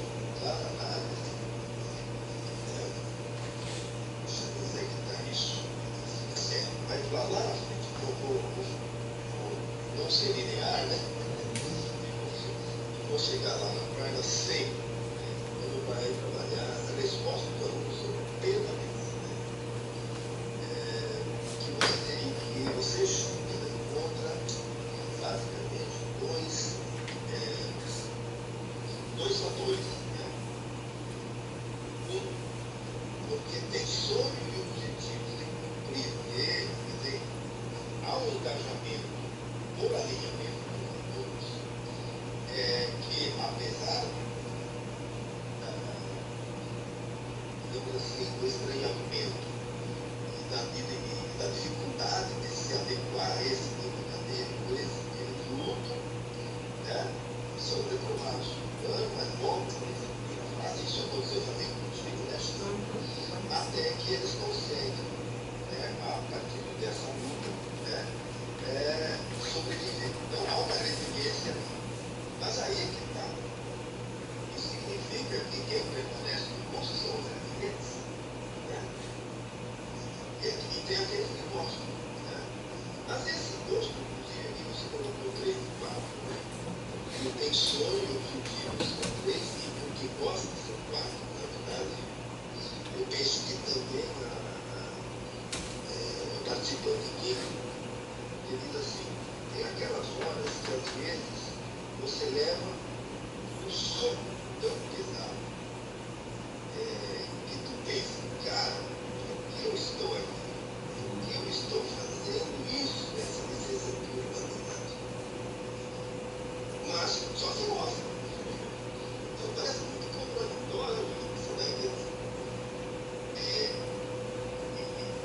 lá na análise, deixa eu dizer que está isso, mas lá na frente, não ser linear, né? Vou chegar lá na página 100, quando vai trabalhar a resposta do aluno sobre o pensamento. Você encontra basicamente dois fatores. Um, porque apesar digamos assim, do estranhamento e da dificuldade de se adequar a esse nível acadêmico, eles lutam, né? São reprovados mas voltam, fazem isso acontecer também com os filhos, até que eles conseguem, né, a partir dessa luta, né, sobreviver. Então há uma resiliência, mas aí é que está. Isso significa que quem permanece no posto são os resilientes. Né? E tem aqueles que gostam. Né? Mas esse gosto, inclusive, aqui você colocou 3 e 4. Né? Quem tem sonho e objetivos são 3 e porque gosta são 4. Na verdade, eu penso que também participante químico, ele diz assim, tem aquelas horas que às vezes você leva um sono tão pesado que tu pensa, cara, por que eu estou aqui? Por que eu estou fazendo isso, essa licenciatura na verdade? Mas só se mostra. Então parece muito contraditório isso, né?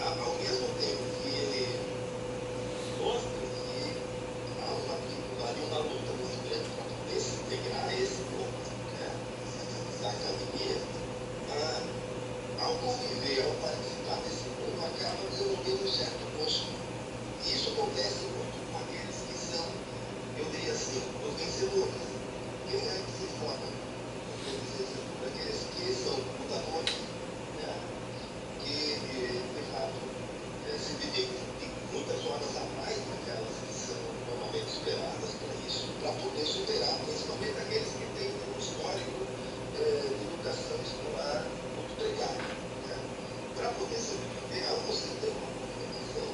Ao mesmo tempo que ele mostra que há uma dificuldade, uma luta muito grande para poder se integrar a esse ponto, né, da academia, ao conviver, ao participar desse mundo, acaba desenvolvendo um certo gosto. E isso acontece muito com aqueles que são, eu diria assim, os vencedores. Quem é que se forma? Aqueles que são lutadores, né, que de fato se dedicam muitas horas a mais daquelas que são normalmente esperadas para isso, para poder superar, principalmente aqueles que têm um histórico de educação escolar muito precário. Né? Para poder sobreviver, você tem uma comunicação,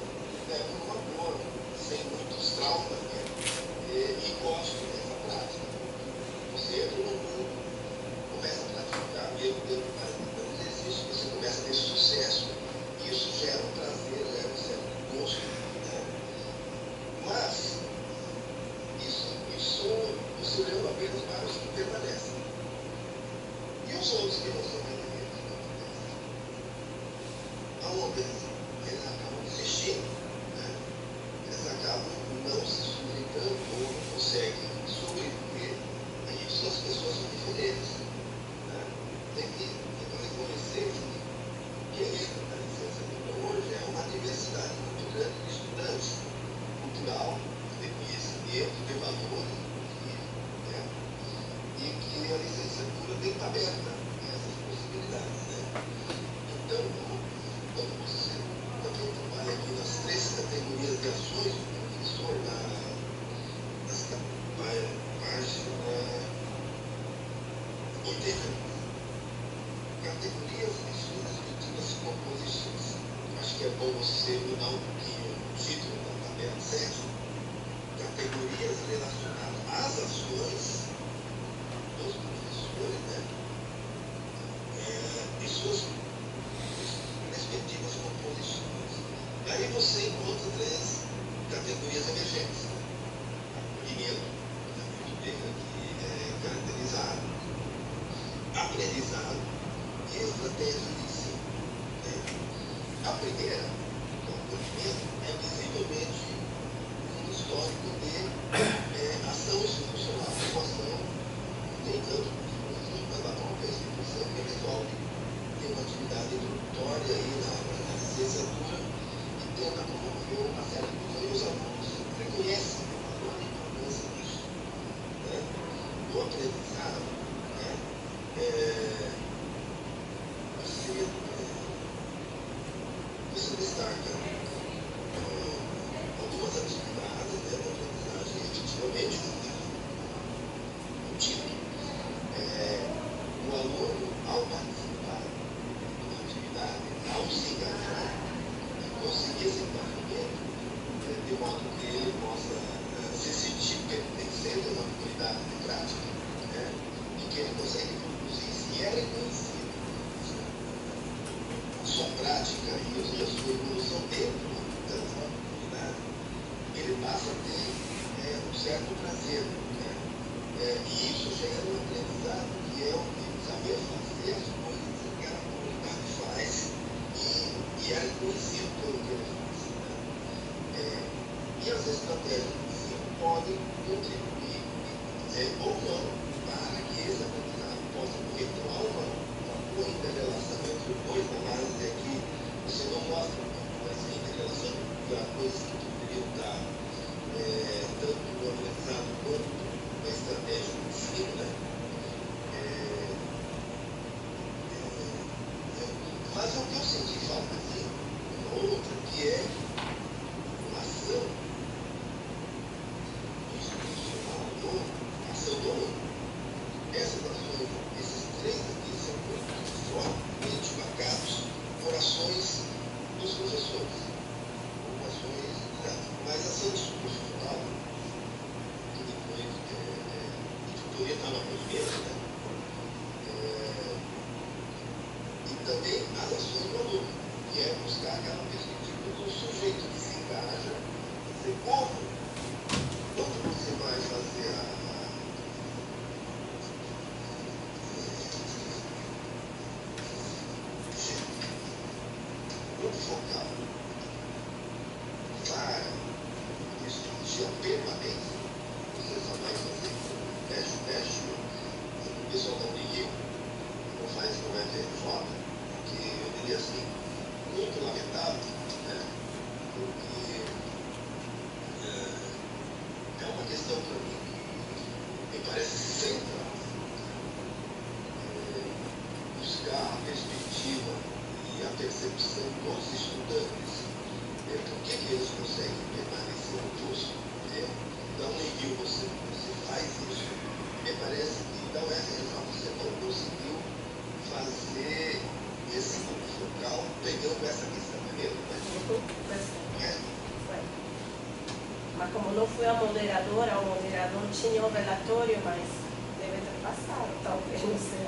né, por favor, sem muitos traumas, né? E gosto dessa prática. Você entra no mundo, começa a praticar, mesmo dentro de vários exercícios, você começa a ter sucesso. Isso gera um prazer, gera um certo gosto. Né? Mas, isso você olhando apenas para os que permanecem. E os outros que não são resilientes, que não permanecem? Aonde eles acabam desistindo. Né? Eles acabam não se sujeitando ou não conseguem sobreviver. E isso as pessoas são diferentes. Né? Tem que reconhecer que entra na licenciatura hoje é uma diversidade muito grande de estudantes, cultural, de conhecimento, de valores, né? E que a licenciatura tem que estar aberta a essas possibilidades. Né? Então, quando você também trabalha aqui nas 3 categorias de ações do professor, nas página 80, categorias de suas respectivas composições. Acho que é bom você mudar um pouquinho o título da tabela 7. Categorias relacionadas às ações dos professores, né? E suas respectivas composições. E aí você encontra 3 categorias emergentes. Primeiro, muito bem aqui caracterizado, aprendizado e estratégia de ensino. Né? A primeira, o acolhimento, é visivelmente um histórico de ação institucional, uma ação nem tanto da própria instituição que resolve ter uma atividade introdutória aí na licenciatura e tenta promover uma série de coisas. E os alunos reconhecem a importância disso. Né? Do aprendizado, né? Você destaca algumas atividades, né, da aprendizagem efetivamente contínua. O aluno, ao participar de uma atividade, ao se engajar, conseguir esse engajamento, de modo que ele possa se sentir pertencendo a uma comunidade de prática, né, e que ele consegue produzir se é reconhecido a sua prática e a sua evolução dentro da comunidade, ele passa a ter um certo prazer, né, E isso gera um aprendizado, que é o de saber fazer as coisas que aquela comunidade faz e é reconhecido pelo que ele faz. E as estratégias de ensino podem contribuir, ou não, para que esse aprendizado possa ocorrer. Então, há uma boa interrelação entre os dois. A análise é que você não mostra essa interrelação de coisas que poderiam estar tanto no aprendizado quanto na estratégia de ensino, né? Mas o que eu senti falta aqui, uma outra, que é uma ação institucional do ação do aluno. Essas ações, esses três aqui são muito fortemente marcados por ações dos professores, por ações didáticas. Mas a ação institucional, que depois tutoria está no acolhimento, né? E também as ações do aluno, que é buscar aquela perspectiva do sujeito que se engaja, dizer, quando você vai fazer um focal para discutir a permanência, você só vai fazer teste, o pessoal da Unirio não faz no FRJ, que eu diria assim, muito lamentável, né? Porque é uma questão para mim que me parece central, buscar a perspectiva e a percepção dos estudantes, por que eles conseguem permanecer no curso, da Unirio você faz isso, me parece que da UFRJ você não conseguiu fazer esse focal pegando essa questão, é mesmo? Mas como não fui a moderadora, o moderador tinha o relatório, mas deve ter passado, talvez, não sei.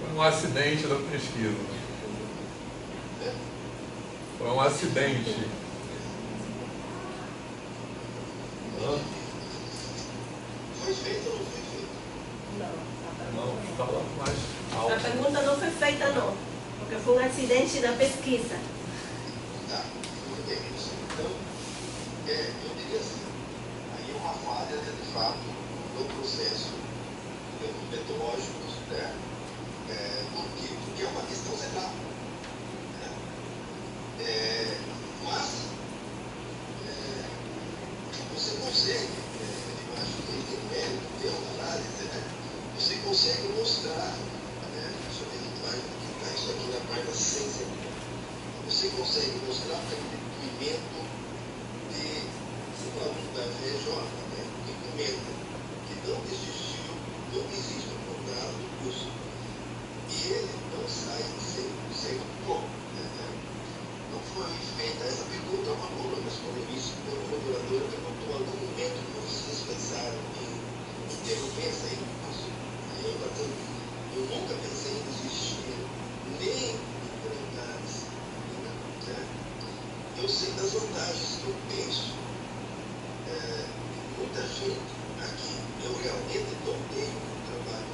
Foi um acidente da pesquisa. Foi um acidente. Foi feito ou não foi feito? Não, fala mais A alto. pergunta não foi feita, não, porque foi um acidente na pesquisa. Tá, muito bem, isso. Então, eu diria assim, aí é uma falha, de fato, no processo metodológico, né? Por quê? Porque é uma questão central. Né? Mas, você consegue, eu acho que tem mérito, tem uma análise, né? Você consegue mostrar, né? Deixa eu ver que vai clicar isso aqui na parte da ciência. Você consegue mostrar para o depoimento de um aluno da FRJ, né? Que comenta que não existe um programa do curso e ele não sai 100% bom. Não foi feita essa pergunta a uma aluna, mas quando eu disse, quando a moderadora perguntou algum momento que vocês pensaram em interromper essa aí no curso, eu nunca pensei em desistir, nem em prioridades. Né? Eu sei das vantagens que eu penso. Muita gente aqui, eu realmente não tenho um trabalho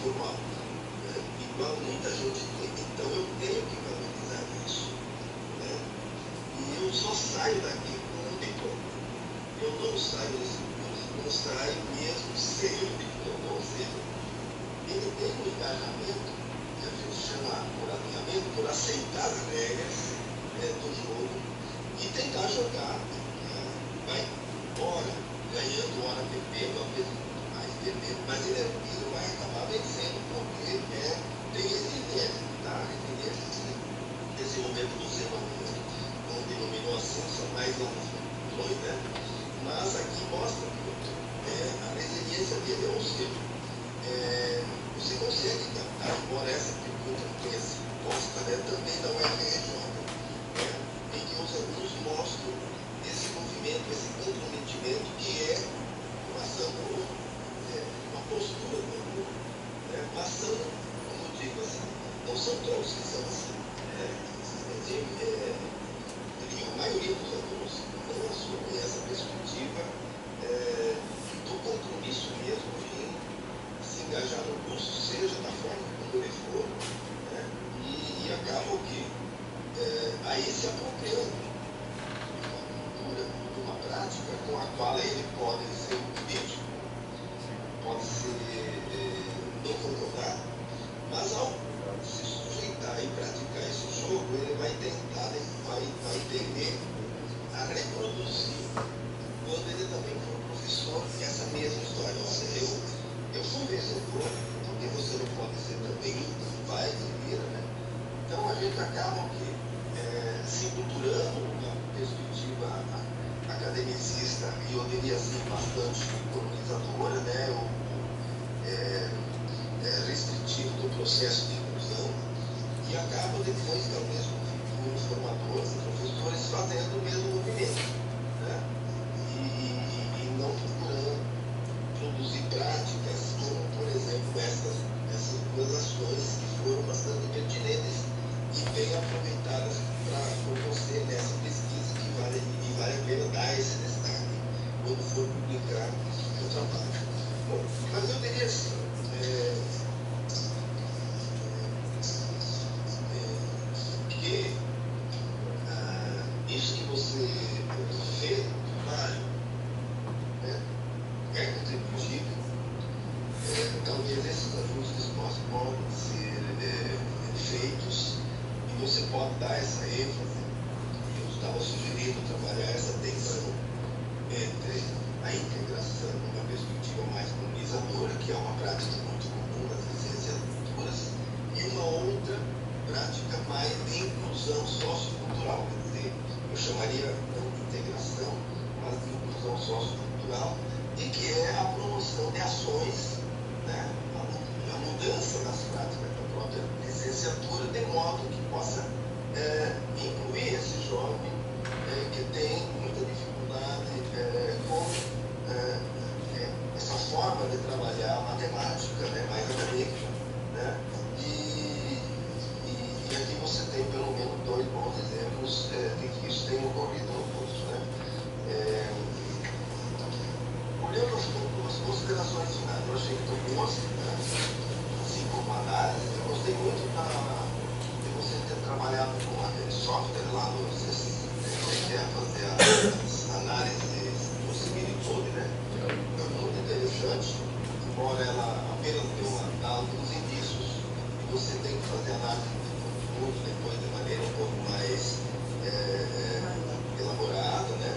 formal, né? Igual muita gente tem, então eu tenho que valorizar isso. Né? E eu só saio daqui com um diploma. Eu não saio desse curso, não saio mesmo sem o diploma, ou seja, ele tem um engajamento, que a gente chama por alinhamento, por aceitar as regras do jogo e tentar jogar, vai embora, ganhando, hora perdendo, às vezes mais perdendo, mas ele vai acabar vencendo, porque tem resiliência, tá? Resiliência, nesse momento do ser humano, não denominou assim, são mais ações, né? Mas aqui mostra que a resiliência dele é um ciclo. Você consegue captar, embora essa pergunta tenha sido posta, né, também da UFRJ, em que os alunos mostram esse movimento, esse comprometimento que é uma ação do aluno, uma postura do aluno, uma ação, como eu digo assim, não são todos que são assim. A maioria dos alunos não assumem essa perspectiva limitadora, né, restritivo do processo de inclusão, e acaba depois, talvez, os formadores, os professores, fazendo o mesmo movimento, né, e não procurando produzir práticas como, por exemplo, essas duas ações que foram bastante pertinentes e bem aproveitadas por você nessa pesquisa, que vale a pena dar esse destaque quando for publicar o trabalho. Bom, mas eu diria assim, que isso que você fez no trabalho, né, é contributivo. Talvez esses ajustes possam ser feitos e você pode dar essa ênfase. Eu estava sugerindo trabalhar essa tensão entre a integração numa perspectiva mais colonizadora, que é uma prática muito comum nas licenciaturas, e uma outra prática mais de inclusão sociocultural. Quer dizer, eu chamaria não de integração, mas de inclusão sociocultural, e que é a promoção de ações, né, a mudança das práticas da própria licenciatura, de modo que possa incluir esse jovem que tem muita dificuldade com essa forma de trabalhar a matemática, né, mais acadêmica, né, e aqui você tem pelo menos dois bons exemplos de que isso tem ocorrido no curso, né. Olhando as considerações finais, eu achei que foi boas, né, assim como a análise. Eu gostei muito de você ter trabalhado com aquele software lá no que é fazer as análises do similitude, né? É muito interessante, embora ela apenas dê alguns indícios, e você tem que fazer análise de conteúdo depois de maneira um pouco mais elaborada, né?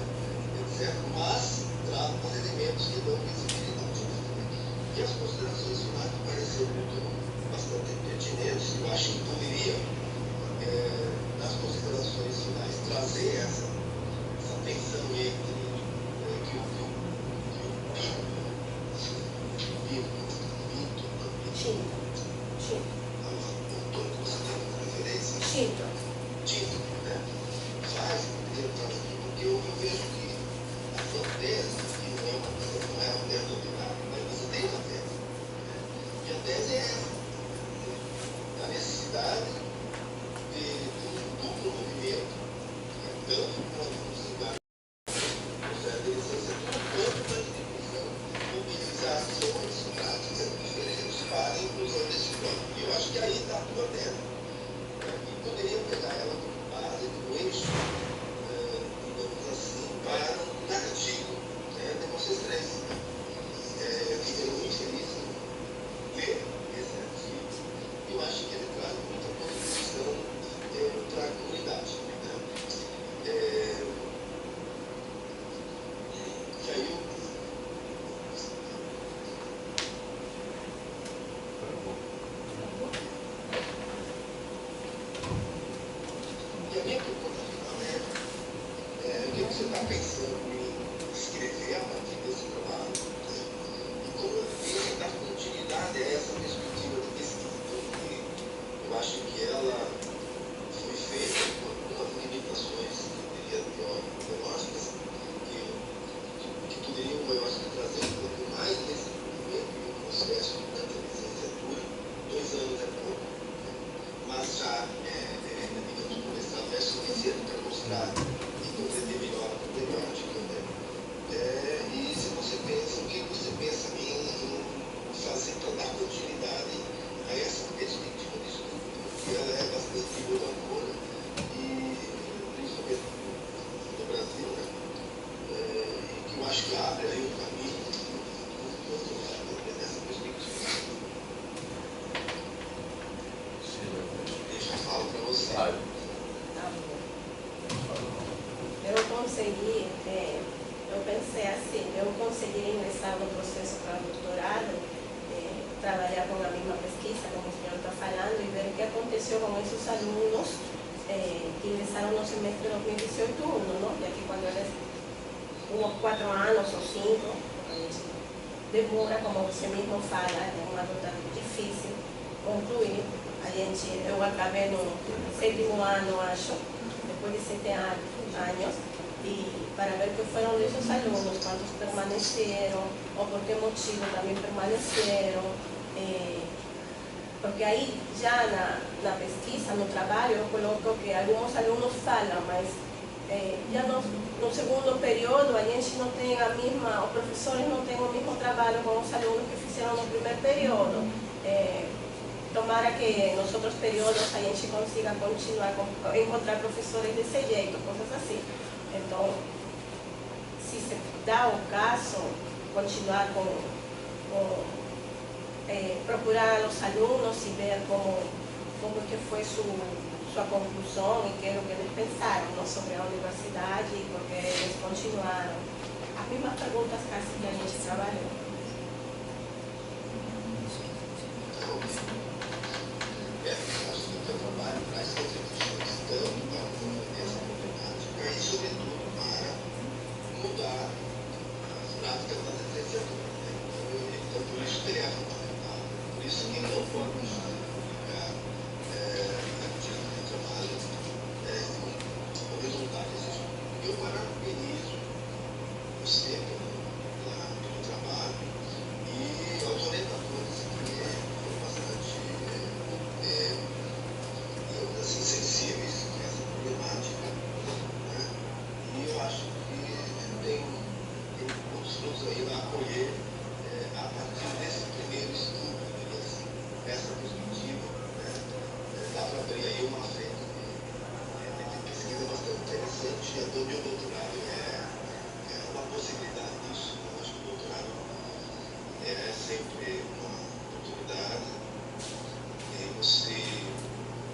Etc. Mas traz alguns elementos que dão visibilidade. E as considerações finais me pareceram bastante pertinentes. Eu acho que poderia, nas considerações finais, trazer essa tensão entre que o Tinto, né? Faz, porque eu vejo que a sua tese, que não é uma tese doutrinária, mas você tem uma tese, né? E a tese é essa, a necessidade de um duplo movimento, né? Tanto quanto se dá no processo de licenciatura, quanto para a inclusão, mobilizar ações práticas diferentes para a inclusão desse campo. E eu acho que aí está a tua tese. E poderia pegar ela como base do eixo, digamos assim, para um narrativo, né, de vocês três. Fiquei muito feliz em ler esse artigo. Eu acho que ele traz muita contribuição para a comunidade. Né? E aí a minha pergunta final é o que você está pensando em escrever a partir desse trabalho, né? E como você dá continuidade a essa perspectiva de pesquisa, porque eu acho que ela foi feita com algumas limitações, eu diria, teológicas, que poderiam, eu acho, trazer um pouco mais desse movimento e o processo da licenciatura. 2 anos é pouco, né? Mas já é suficiente para mostrar e compreender melhor a problemática, né? E se você pensa, o que você pensa em fazer para dar continuidade a essa perspectiva de estudo, porque ela é bastante inovadora e principalmente no Brasil, né? E que eu acho que abre aí um caminho nessa perspectiva. Deixa eu falar para você. Eu pensei assim, eu consegui ingressar no processo para doutorado, trabalhar com a mesma pesquisa, como o senhor está falando, e ver o que aconteceu com esses alunos que ingressaram no semestre 2018-1, não? Já que quando eles, uns 4 anos ou 5, demora, como você mesmo fala, é uma luta difícil concluir. Eu acabei no 7º ano, acho, depois de 7 anos, e para ver que foram esses alunos, quantos permaneceram, ou por que motivo também permaneceram. Porque aí, já na pesquisa, no trabalho, eu coloco que alguns alunos falam, mas já no segundo período a gente não tem a mesma, os professores não têm o mesmo trabalho com os alunos que fizeram no primeiro período. Tomara que nos outros períodos a gente consiga continuar, encontrar professores desse jeito, coisas assim. Então, se se dá o caso, continuar procurar os alunos e ver como que foi sua conclusão e que é o que eles pensaram sobre a universidade e porque eles continuaram. As mesmas perguntas que a gente trabalhou. Acho que o teu trabalho traz reflexões tanto para essa problemática e, sobretudo, para mudar as práticas da licenciatura. Então, por isso que ele é fundamental. Por isso que não podemos publicar artigos de trabalho com o resultado desse estudo. Eu parabenizo você pelo trabalho e aos orientadores que foram bastante assim, sensíveis a essa problemática, né? E eu acho que tem muitos frutos aí a acolher a partir desse primeiro estudo, dessa perspectiva, né? Dá para abrir aí uma frente de pesquisa bastante interessante, e o meu doutorado é uma possibilidade disso. Eu acho que o doutorado é sempre uma oportunidade de você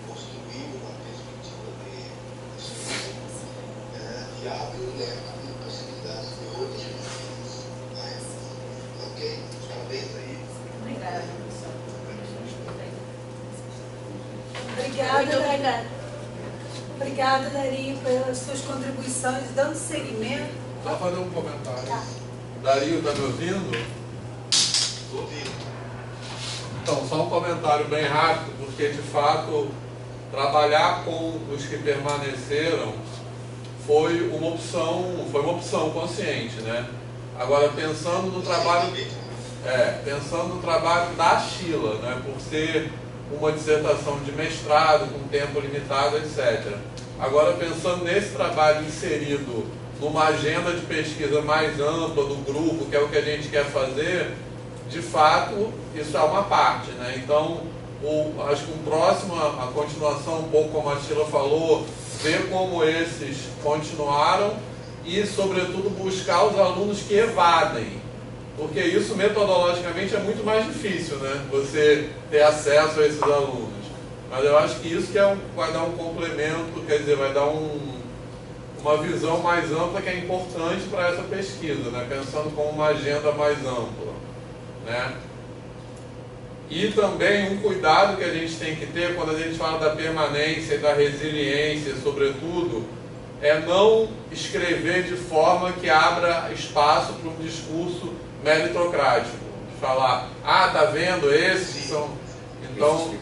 construir uma perspectiva de e abre o leque de possibilidades de outras pesquisas. Ok? Parabéns aí. Obrigada, professor. Obrigada, Dario, pelas suas contribuições, dando seguimento. Só fazer um comentário. Dario, está me ouvindo? Estou ouvindo. Então, só um comentário bem rápido, porque de fato trabalhar com os que permaneceram foi uma opção consciente, né? Agora, pensando no trabalho da Sheila, né? Por ser uma dissertação de mestrado com tempo limitado, etc. Agora, pensando nesse trabalho inserido numa agenda de pesquisa mais ampla do grupo, que é o que a gente quer fazer, de fato, isso é uma parte, né? Então, acho que um próximo, a continuação, um pouco como a Sheila falou, ver como esses continuaram e, sobretudo, buscar os alunos que evadem. Porque isso, metodologicamente, é muito mais difícil, né? Você ter acesso a esses alunos. Mas eu acho que isso que vai dar um complemento, quer dizer, vai dar uma visão mais ampla que é importante para essa pesquisa, né? Pensando como uma agenda mais ampla, né? E também um cuidado que a gente tem que ter quando a gente fala da permanência e da resiliência, sobretudo, é não escrever de forma que abra espaço para um discurso meritocrático. De falar, tá vendo, esses são... Então,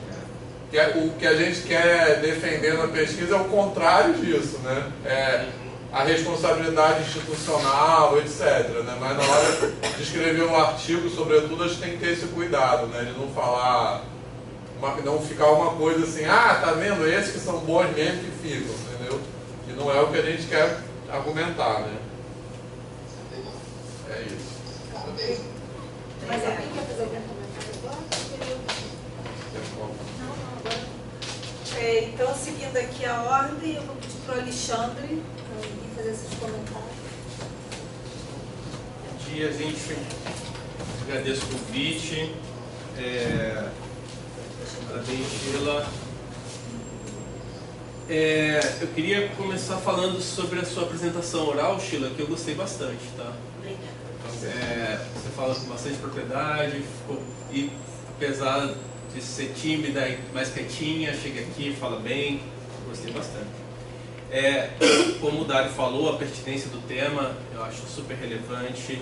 o que a gente quer defender na pesquisa é o contrário disso, né? É a responsabilidade institucional, etc. Né? Mas na hora de escrever um artigo, sobretudo, a gente tem que ter esse cuidado, né? De não falar, não ficar uma coisa assim, tá vendo, esses que são bons mesmo que ficam, entendeu? Que não é o que a gente quer argumentar, né? É isso. Mas alguém quer fazer algum comentário agora? Então, seguindo aqui a ordem, eu vou pedir para o Alexandre fazer esses comentários. Bom dia, gente. Agradeço o convite. Parabéns, Sheila. Eu queria começar falando sobre a sua apresentação oral, Sheila, que eu gostei bastante, tá? Você fala com bastante propriedade, e apesar de ser tímida e mais quietinha, chega aqui, fala bem, gostei bastante. Como o Dário falou, a pertinência do tema eu acho super relevante.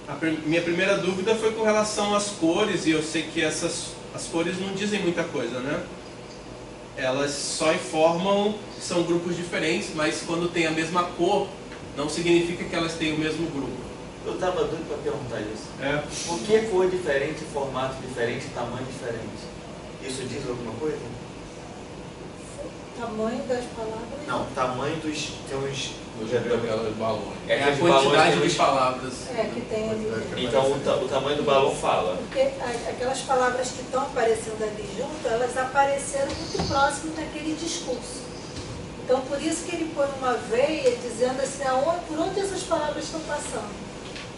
minha primeira dúvida foi com relação às cores, e eu sei que as cores não dizem muita coisa, né? Elas só informam que são grupos diferentes, mas quando tem a mesma cor, não significa que elas têm o mesmo grupo. Eu estava doido para perguntar isso. É. Por que cor diferente, formato diferente, tamanho diferente? Isso diz alguma coisa? Tamanho das palavras? Não, tamanho dos... Tem uns... Daquelas balões. É a de balões quantidade tem de uns- palavras. É, que tem ali. Então o tamanho do balão fala. Porque aquelas palavras que estão aparecendo ali junto, elas apareceram muito próximo daquele discurso. Então, por isso que ele põe uma veia dizendo assim, por onde essas palavras estão passando.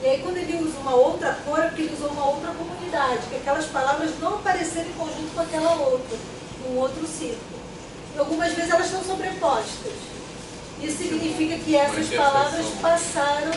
E aí, quando ele usa uma outra cor, é porque ele usou uma outra comunidade, que aquelas palavras não apareceram em conjunto com aquela outra, num outro círculo. E algumas vezes elas estão sobrepostas. Isso significa que essas palavras passaram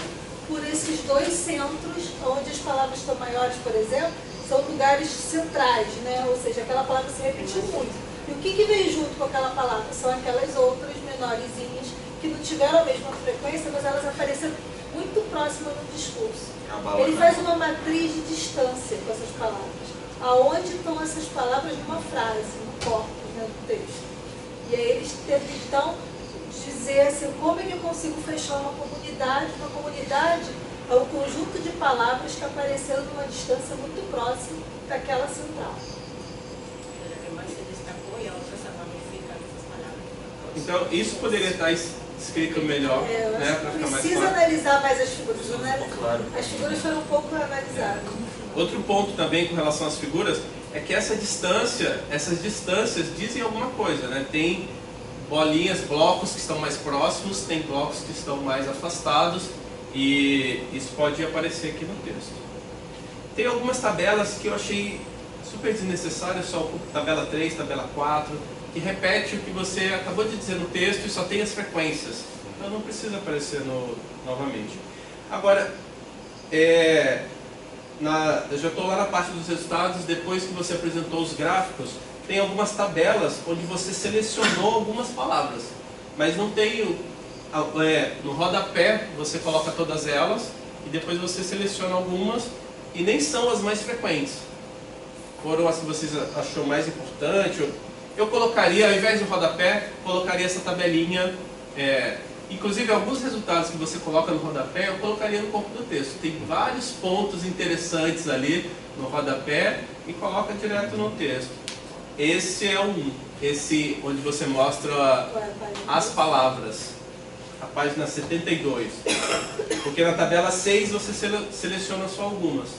por esses dois centros, onde as palavras estão maiores, por exemplo, são lugares centrais, né? Ou seja, aquela palavra se repetiu muito. E o que vem junto com aquela palavra? São aquelas outras menorzinhas que não tiveram a mesma frequência, mas elas apareceram muito próximas no discurso. Ele faz uma matriz de distância com essas palavras. Aonde estão essas palavras numa frase, no corpus, né, do texto. E aí eles tentam, então, dizer assim, como é que eu consigo fechar uma comunidade? Uma comunidade é o conjunto de palavras que apareceram numa distância muito próxima daquela central. Então, isso poderia estar escrito melhor, né, para ficar mais Precisa claro. analisar mais as figuras, né? Claro. As figuras foram um pouco analisadas. Outro ponto também com relação às figuras é que essas distâncias dizem alguma coisa, né? Tem bolinhas, blocos que estão mais próximos, tem blocos que estão mais afastados, e isso pode aparecer aqui no texto. Tem algumas tabelas que eu achei super desnecessárias, só tabela 3, tabela 4, que repete o que você acabou de dizer no texto e só tem as frequências. Então não precisa aparecer novamente. Agora, eu já estou lá na parte dos resultados. Depois que você apresentou os gráficos, tem algumas tabelas onde você selecionou algumas palavras, mas não tem no rodapé você coloca todas elas e depois você seleciona algumas e nem são as mais frequentes, foram as que você achou mais importante. Eu colocaria, ao invés do rodapé, colocaria essa tabelinha, inclusive alguns resultados que você coloca no rodapé, eu colocaria no corpo do texto. Tem vários pontos interessantes ali no rodapé e coloca direto no texto. Esse é esse onde você mostra as palavras, a página 72. Porque na tabela 6 você seleciona só algumas.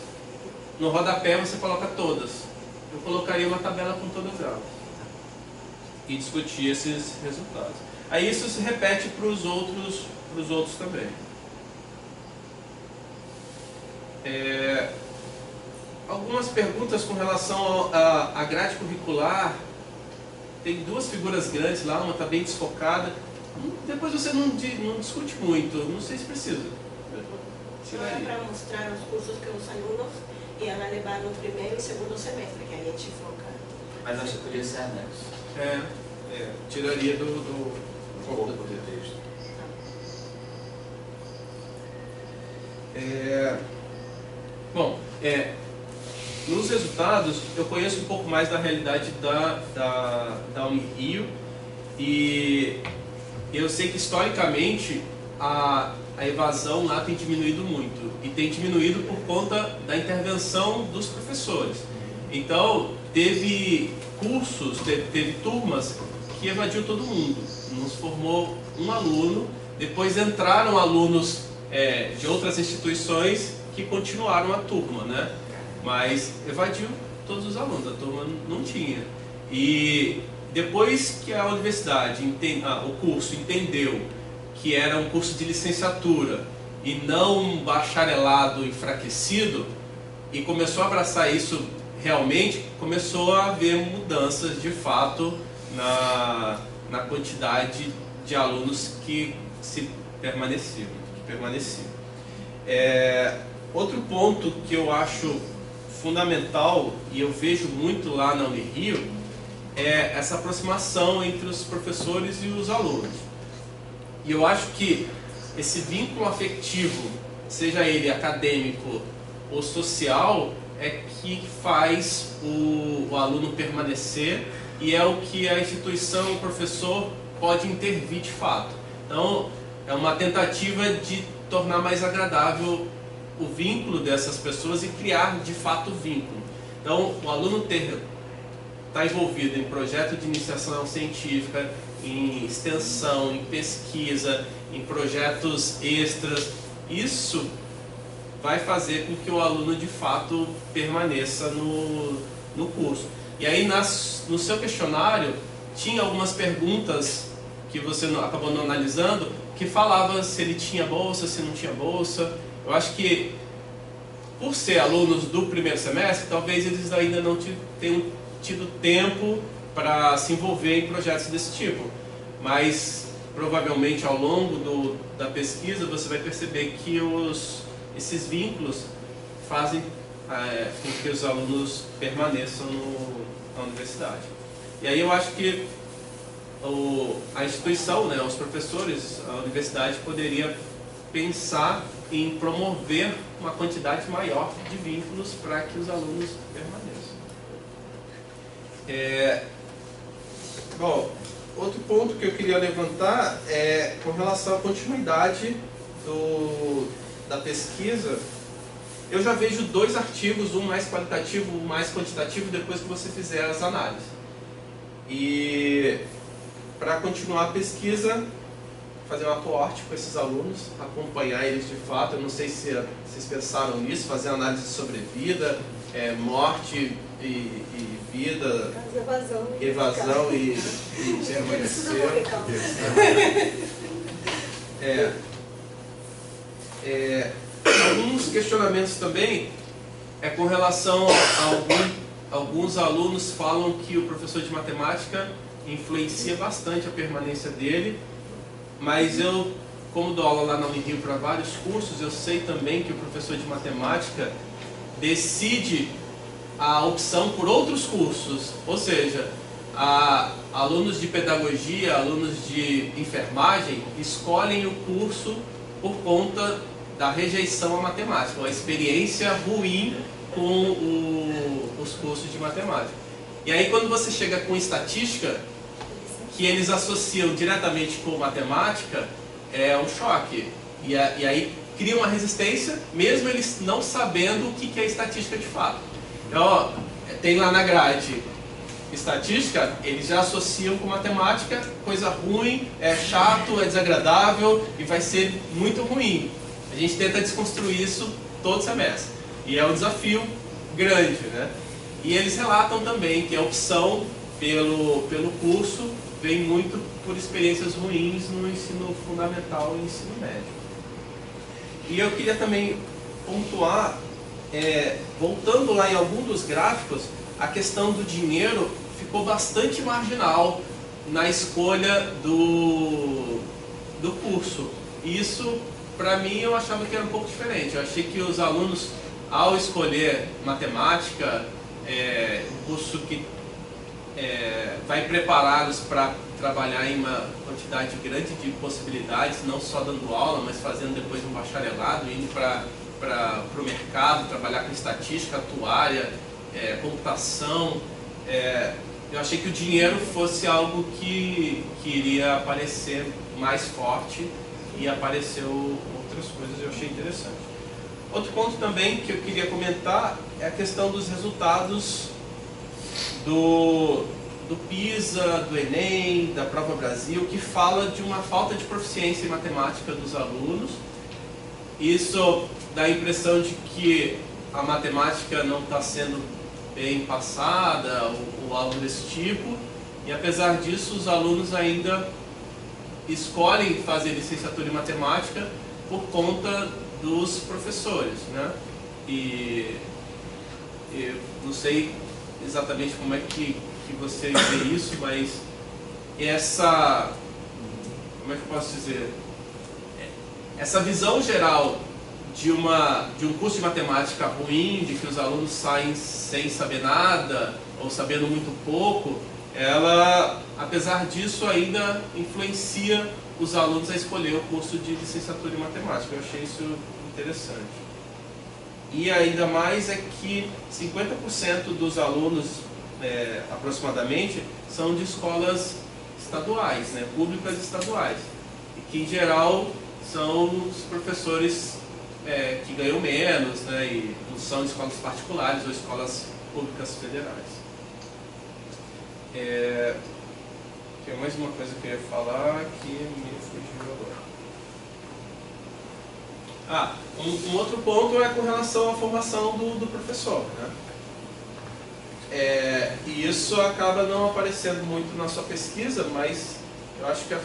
No rodapé você coloca todas. Eu colocaria uma tabela com todas elas e discutir esses resultados. Aí isso se repete para os outros também. Algumas perguntas com relação à grade curricular. Tem duas figuras grandes lá, uma está bem desfocada. Depois você não discute muito, não sei se precisa. Era para mostrar os cursos que os alunos iam levar no primeiro e segundo semestre, que a gente foca. Mas acho que podia ser anexo. Tiraria do corpo do texto. Bom, nos resultados eu conheço um pouco mais da realidade da Unirio, e eu sei que historicamente a evasão lá tem diminuído muito, e tem diminuído por conta da intervenção dos professores. Então teve cursos, teve turmas que evadiu todo mundo, nos formou um aluno, depois entraram alunos de outras instituições que continuaram a turma, né? Mas evadiu todos os alunos, a turma não tinha. E depois que a universidade, o curso entendeu que era um curso de licenciatura e não um bacharelado enfraquecido, e começou a abraçar isso realmente, começou a haver mudanças de fato na quantidade de alunos que permaneciam. Outro ponto que eu acho fundamental, e eu vejo muito lá na Unirio, é essa aproximação entre os professores e os alunos. E eu acho que esse vínculo afetivo, seja ele acadêmico o social é que faz o aluno permanecer e é o que a instituição, o professor, pode intervir de fato. Então, é uma tentativa de tornar mais agradável o vínculo dessas pessoas e criar de fato vínculo. Então, o aluno está envolvido em projeto de iniciação científica, em extensão, em pesquisa, em projetos extras. Isso vai fazer com que o aluno de fato permaneça no curso. E aí no seu questionário tinha algumas perguntas que você acabou não analisando, que falava se ele tinha bolsa, se não tinha bolsa. Eu acho que por ser alunos do primeiro semestre, talvez eles ainda não tenham tido tempo para se envolver em projetos desse tipo. Mas provavelmente ao longo da pesquisa você vai perceber que esses vínculos fazem com que os alunos permaneçam na universidade. E aí eu acho que a instituição, né, os professores, a universidade poderia pensar em promover uma quantidade maior de vínculos para que os alunos permaneçam. Bom, outro ponto que eu queria levantar é com relação à continuidade da pesquisa. Eu já vejo 2 artigos, um mais qualitativo, um mais quantitativo, depois que você fizer as análises. E para continuar a pesquisa, fazer um aporte com esses alunos, acompanhar eles de fato. Eu não sei se vocês pensaram nisso, fazer análise sobre vida, morte e vida, evasão e permanecer. Alguns questionamentos também com relação a alguns alunos falam que o professor de matemática influencia bastante a permanência dele, mas eu, como dou aula lá na Unirio para vários cursos, eu sei também que o professor de matemática decide a opção por outros cursos, ou seja, alunos de pedagogia, alunos de enfermagem escolhem o curso por conta da rejeição à matemática, uma experiência ruim com os cursos de matemática. E aí quando você chega com estatística, que eles associam diretamente com matemática, é um choque. E aí cria uma resistência, mesmo eles não sabendo o que é estatística de fato. Então, tem lá na grade estatística, eles já associam com matemática, coisa ruim, é chato, é desagradável e vai ser muito ruim. A gente tenta desconstruir isso todo semestre. E é um desafio grande, né? E eles relatam também que a opção pelo curso vem muito por experiências ruins no ensino fundamental e ensino médio. E eu queria também pontuar, voltando lá em algum dos gráficos, a questão do dinheiro ficou bastante marginal na escolha do curso. E isso, para mim, eu achava que era um pouco diferente. Eu achei que os alunos, ao escolher matemática, um curso que vai prepará-los para trabalhar em uma quantidade grande de possibilidades, não só dando aula, mas fazendo depois um bacharelado, indo para o mercado, trabalhar com estatística, atuária, computação. Eu achei que o dinheiro fosse algo que iria aparecer mais forte, e apareceu outras coisas, eu achei interessante. Outro ponto também que eu queria comentar é a questão dos resultados do PISA, do Enem, da Prova Brasil, que fala de uma falta de proficiência em matemática dos alunos. Isso dá a impressão de que a matemática não está sendo bem passada, ou algo desse tipo, e apesar disso os alunos ainda escolhem fazer licenciatura em matemática por conta dos professores, né? E eu não sei exatamente como é que você vê isso, mas como é que eu posso dizer? Essa visão geral de um curso de matemática ruim, de que os alunos saem sem saber nada, ou sabendo muito pouco, ela, apesar disso, ainda influencia os alunos a escolher o curso de licenciatura em matemática. Eu achei isso interessante. E ainda mais é que 50% dos alunos, aproximadamente, são de escolas estaduais, né, públicas estaduais. E que, em geral, são os professores que ganham menos, né, e não são de escolas particulares ou escolas públicas federais. Tem mais uma coisa que eu ia falar que me fugiu agora. Um outro ponto é com relação à formação do professor, né? E isso acaba não aparecendo muito na sua pesquisa, mas eu acho que é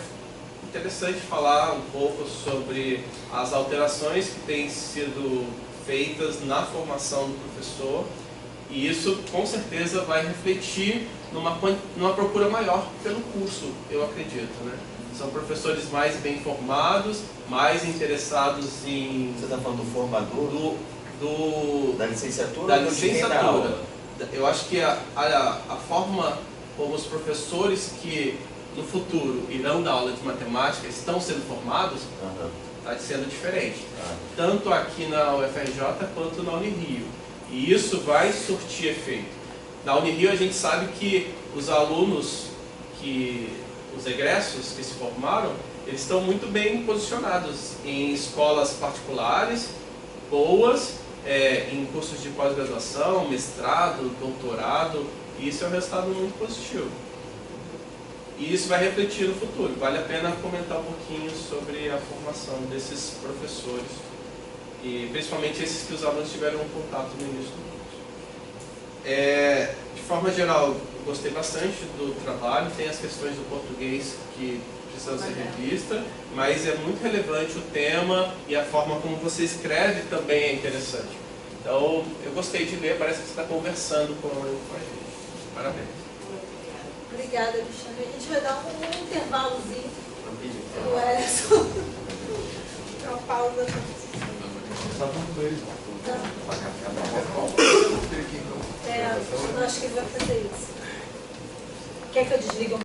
interessante falar um pouco sobre as alterações que têm sido feitas na formação do professor, e isso com certeza vai refletir numa procura maior pelo curso, eu acredito, né? São professores mais bem formados, mais interessados em... Você está falando do formador? Da licenciatura? Da licenciatura. Eu acho que a forma como os professores que no futuro irão dar aula de matemática estão sendo formados está sendo diferente. Tanto aqui na UFRJ quanto na Unirio. E isso vai surtir efeito. Na Unirio a gente sabe que os alunos, os egressos que se formaram, eles estão muito bem posicionados em escolas particulares, boas, em cursos de pós-graduação, mestrado, doutorado, e isso é um resultado muito positivo. E isso vai refletir no futuro. Vale a pena comentar um pouquinho sobre a formação desses professores, e principalmente esses que os alunos tiveram um contato no início do curso. De forma geral, eu gostei bastante do trabalho. Tem as questões do português que precisam ser revistas, mas é muito relevante o tema, e a forma como você escreve também é interessante. Então, eu gostei de ler, parece que você está conversando com a gente. Parabéns. Obrigada, Alexandre. A gente vai dar um intervalozinho do Ellison. Uma pausa. Eu acho que ele vai fazer isso. Quer que eu desligue?